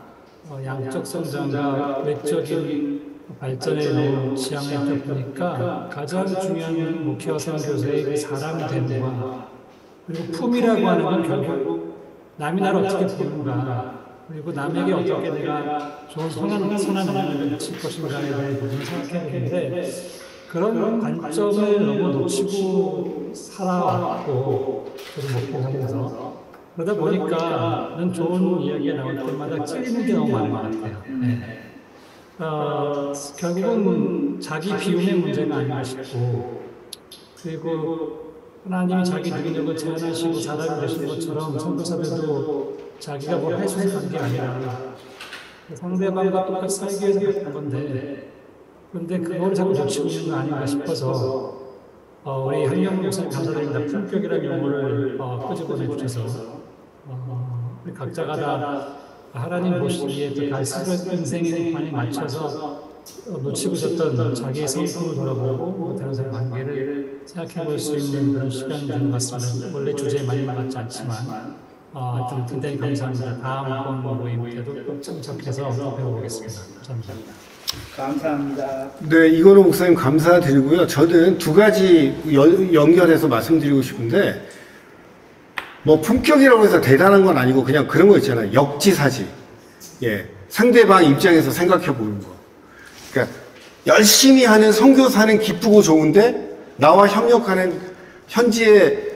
양적 성장과 외적인 발전에 너무 지향을 했다 보니까 가장 중요한 목회와 선교사의 그 사람됨과 그리고 품이라고 하는 건 결국 남이 나를 어떻게 보는가 그리고 남에게 어떻게 내가 좋은 선한 영향을 미칠 것인가에 대한 부분을 생각해야 되는데 그런 관점을 너무 놓치고 살아왔고 저도 목회하면서 그러다 보니까 는 좋은 이야기가 나올 때마다 찔리는 게 너무 많은 것 같아요. 네. 결국은 자기 비움의 문제가 아닌가 싶고 그리고 하나님이 자기 능력을 제한하시고 사람이 되신 것처럼 선교사들도 자기가 뭘 할 수 있는 게 아니라 상대방과 똑같이 살기 위해서 하는 건데 그런데 그걸 자꾸 놓치고 있는 거 아닌가 싶어서 우리 한경 목사님 감사드립니다. 품격이라는 용어를 끄집어내 주셔서 우리 각자가 다 하나님 보시기에 또 자신의 인생에 많이 맞춰서 놓치고 있었던 자기의 성품을 돌아보고 다른 사람 관계를 생각해 볼 수 있는 그런 시간이 되는 것 같습니다. 원래 주제에 많이 맞지 않지만 하여튼 굉장히 감사합니다. 다음번 모임 때도 꼭 참석해서 배워보겠습니다. 감사합니다. 감사합니다. 네, 이건호 목사님 감사드리고요. 저는 두 가지 연결해서 말씀드리고 싶은데 뭐 품격이라고 해서 대단한 건 아니고 그냥 그런 거 있잖아요. 역지사지. 예, 상대방 입장에서 생각해 보는 거. 그러니까 열심히 하는 선교사는 기쁘고 좋은데 나와 협력하는 현지의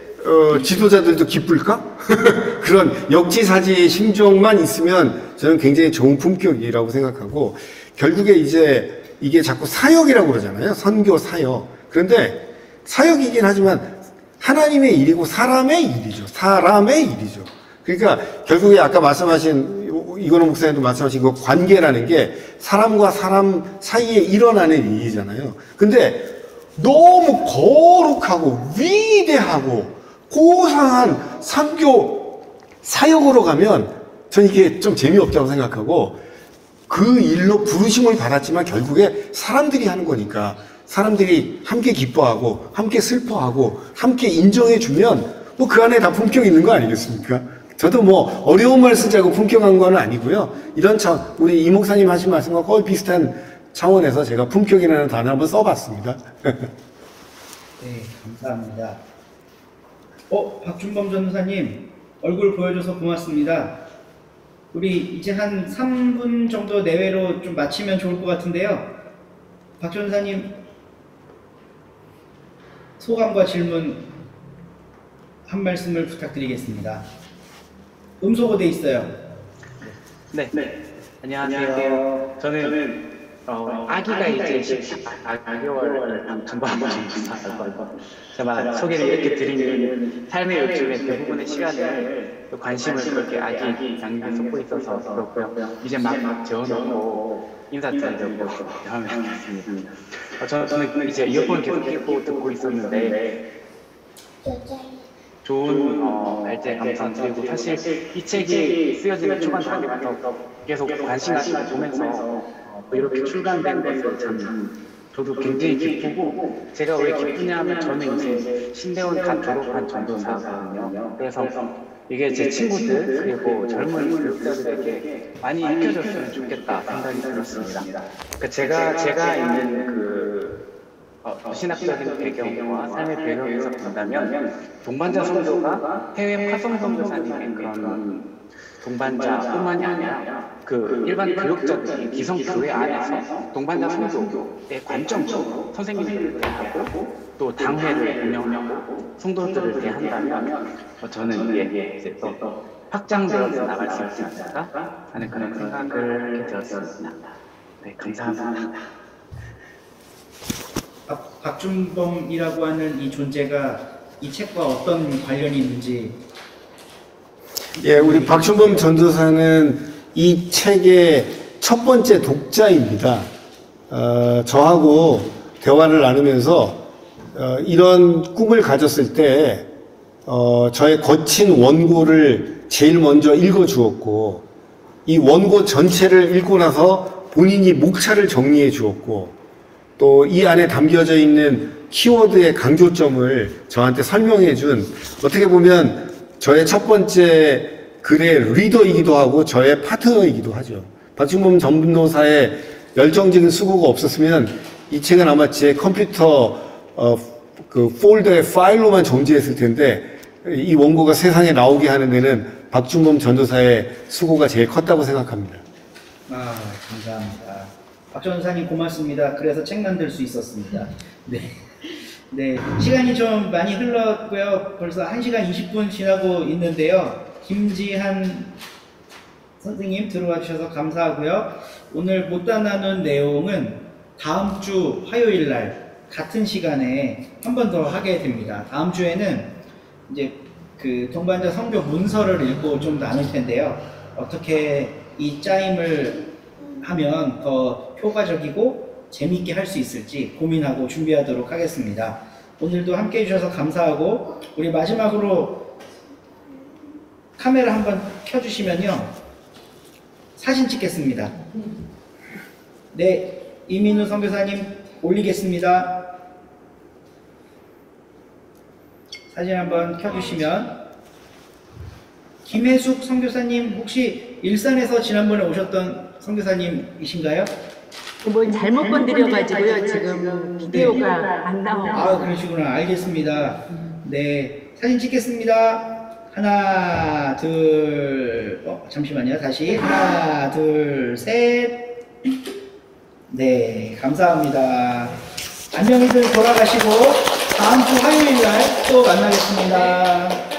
지도자들도 기쁠까? 그런 역지사지의 심정만 있으면 저는 굉장히 좋은 품격이라고 생각하고 결국에 이제 이게 자꾸 사역이라고 그러잖아요. 선교 사역. 그런데 사역이긴 하지만 하나님의 일이고 사람의 일이죠. 사람의 일이죠. 그러니까 결국에 아까 말씀하신 이건호 목사님도 말씀하신 그 관계라는 게 사람과 사람 사이에 일어나는 일이잖아요. 근데 너무 거룩하고 위대하고 고상한 선교 사역으로 가면 전 이게 좀 재미없다고 생각하고 그 일로 부르심을 받았지만 결국에 사람들이 하는 거니까 사람들이 함께 기뻐하고 함께 슬퍼하고 함께 인정해주면 뭐 그 안에 다 품격 있는 거 아니겠습니까? 저도 뭐 어려운 말 쓰자고 품격한 건 아니고요. 이런 우리 이 목사님 하신 말씀과 거의 비슷한 차원에서 제가 품격이라는 단어 한번 써봤습니다. 네, 감사합니다. 박준범 전도사님 얼굴 보여줘서 고맙습니다. 우리 이제 한 3분 정도 내외로 좀 마치면 좋을 것 같은데요. 박 전도사님 소감과 질문 한 말씀을 부탁드리겠습니다. 음소거 돼 있어요. 네. 안녕하세요. 저는 아기가 이제 14개월 전반부 정도 제가 소개를 이렇게 드리는 삶의 요즘에 대부분의 시간을 관심을 그렇게 아기 양육에 쏟고 있어서 그렇고요. 이제 막 재워놓고 인사드리려고 하면 좋겠습니다. 저는 이제 이어폰 계속 끼고 듣고 있었는데 좋은 발제 감사드리고 사실 이 책이 쓰여지는 초반 단계부터 계속 관심 가지고 보면서 이렇게 출간된 것을 참 저도 굉장히 기쁘고 제가 왜 기쁘냐면 저는 이제 신대원 갓 졸업한 전도사거든요. 그래서 이게 제 친구들 그리고 젊은 교육자들에게 많이 익혀졌으면 좋겠다 생각이 들었습니다. 그러니까 제가 있는 그 신학적인 배경과 삶의 배경에서 본다면 동반자 선교가 해외 파송 선교사님의 그런 동반자뿐만이 아니라 그 일반 교육자들이 기성교회 안에서 동반자 선교의 관점으로 선생님들을 대하고 또 당회를 운영하고 성도들을 대한다면 저는 이게 이제 또 확장되어서 나갈 수 있지 않을까 하는 그런 생각을 하게 되었습니다. 네, 감사합니다. 박준범이라고 하는 이 존재가 이 책과 어떤 관련이 있는지. 예, 우리 박준범 전도사는 이 책의 첫 번째 독자입니다. 저하고 대화를 나누면서 이런 꿈을 가졌을 때 저의 거친 원고를 제일 먼저 읽어주었고 이 원고 전체를 읽고 나서 본인이 목차를 정리해 주었고 또 이 안에 담겨져 있는 키워드의 강조점을 저한테 설명해 준, 어떻게 보면 저의 첫 번째 글의 리더이기도 하고 저의 파트너이기도 하죠. 박준범 전도사의 열정적인 수고가 없었으면 이 책은 아마 제 컴퓨터 그 폴더의 파일로만 존재했을 텐데, 이 원고가 세상에 나오게 하는 데는 박준범 전도사의 수고가 제일 컸다고 생각합니다. 아, 감사합니다. 박 전도사님 고맙습니다. 그래서 책 만들 수 있었습니다. 네. 네. 시간이 좀 많이 흘렀고요. 벌써 1시간 20분 지나고 있는데요. 김지한 선생님 들어와 주셔서 감사하고요. 오늘 못다 나눈 내용은 다음 주 화요일 날 같은 시간에 한 번 더 하게 됩니다. 다음 주에는 이제 그 동반자 성교 문서를 읽고 좀 나눌 텐데요. 어떻게 이 짜임을 하면 더 효과적이고 재미있게 할 수 있을지 고민하고 준비하도록 하겠습니다. 오늘도 함께 해주셔서 감사하고, 우리 마지막으로 카메라 한번 켜주시면요, 사진 찍겠습니다. 네, 이민우 선교사님 올리겠습니다. 사진 한번 켜주시면, 김혜숙 선교사님 혹시 일산에서 지난번에 오셨던 선교사님이신가요? 뭐 잘못 건드려가지고요. 지금 비디오가 안 나와요. 아, 그러시구나. 알겠습니다. 네, 사진 찍겠습니다. 하나, 둘, 잠시만요. 다시 하나, 둘, 셋. 네, 감사합니다. 안녕히들 돌아가시고 다음 주 화요일 날 또 만나겠습니다.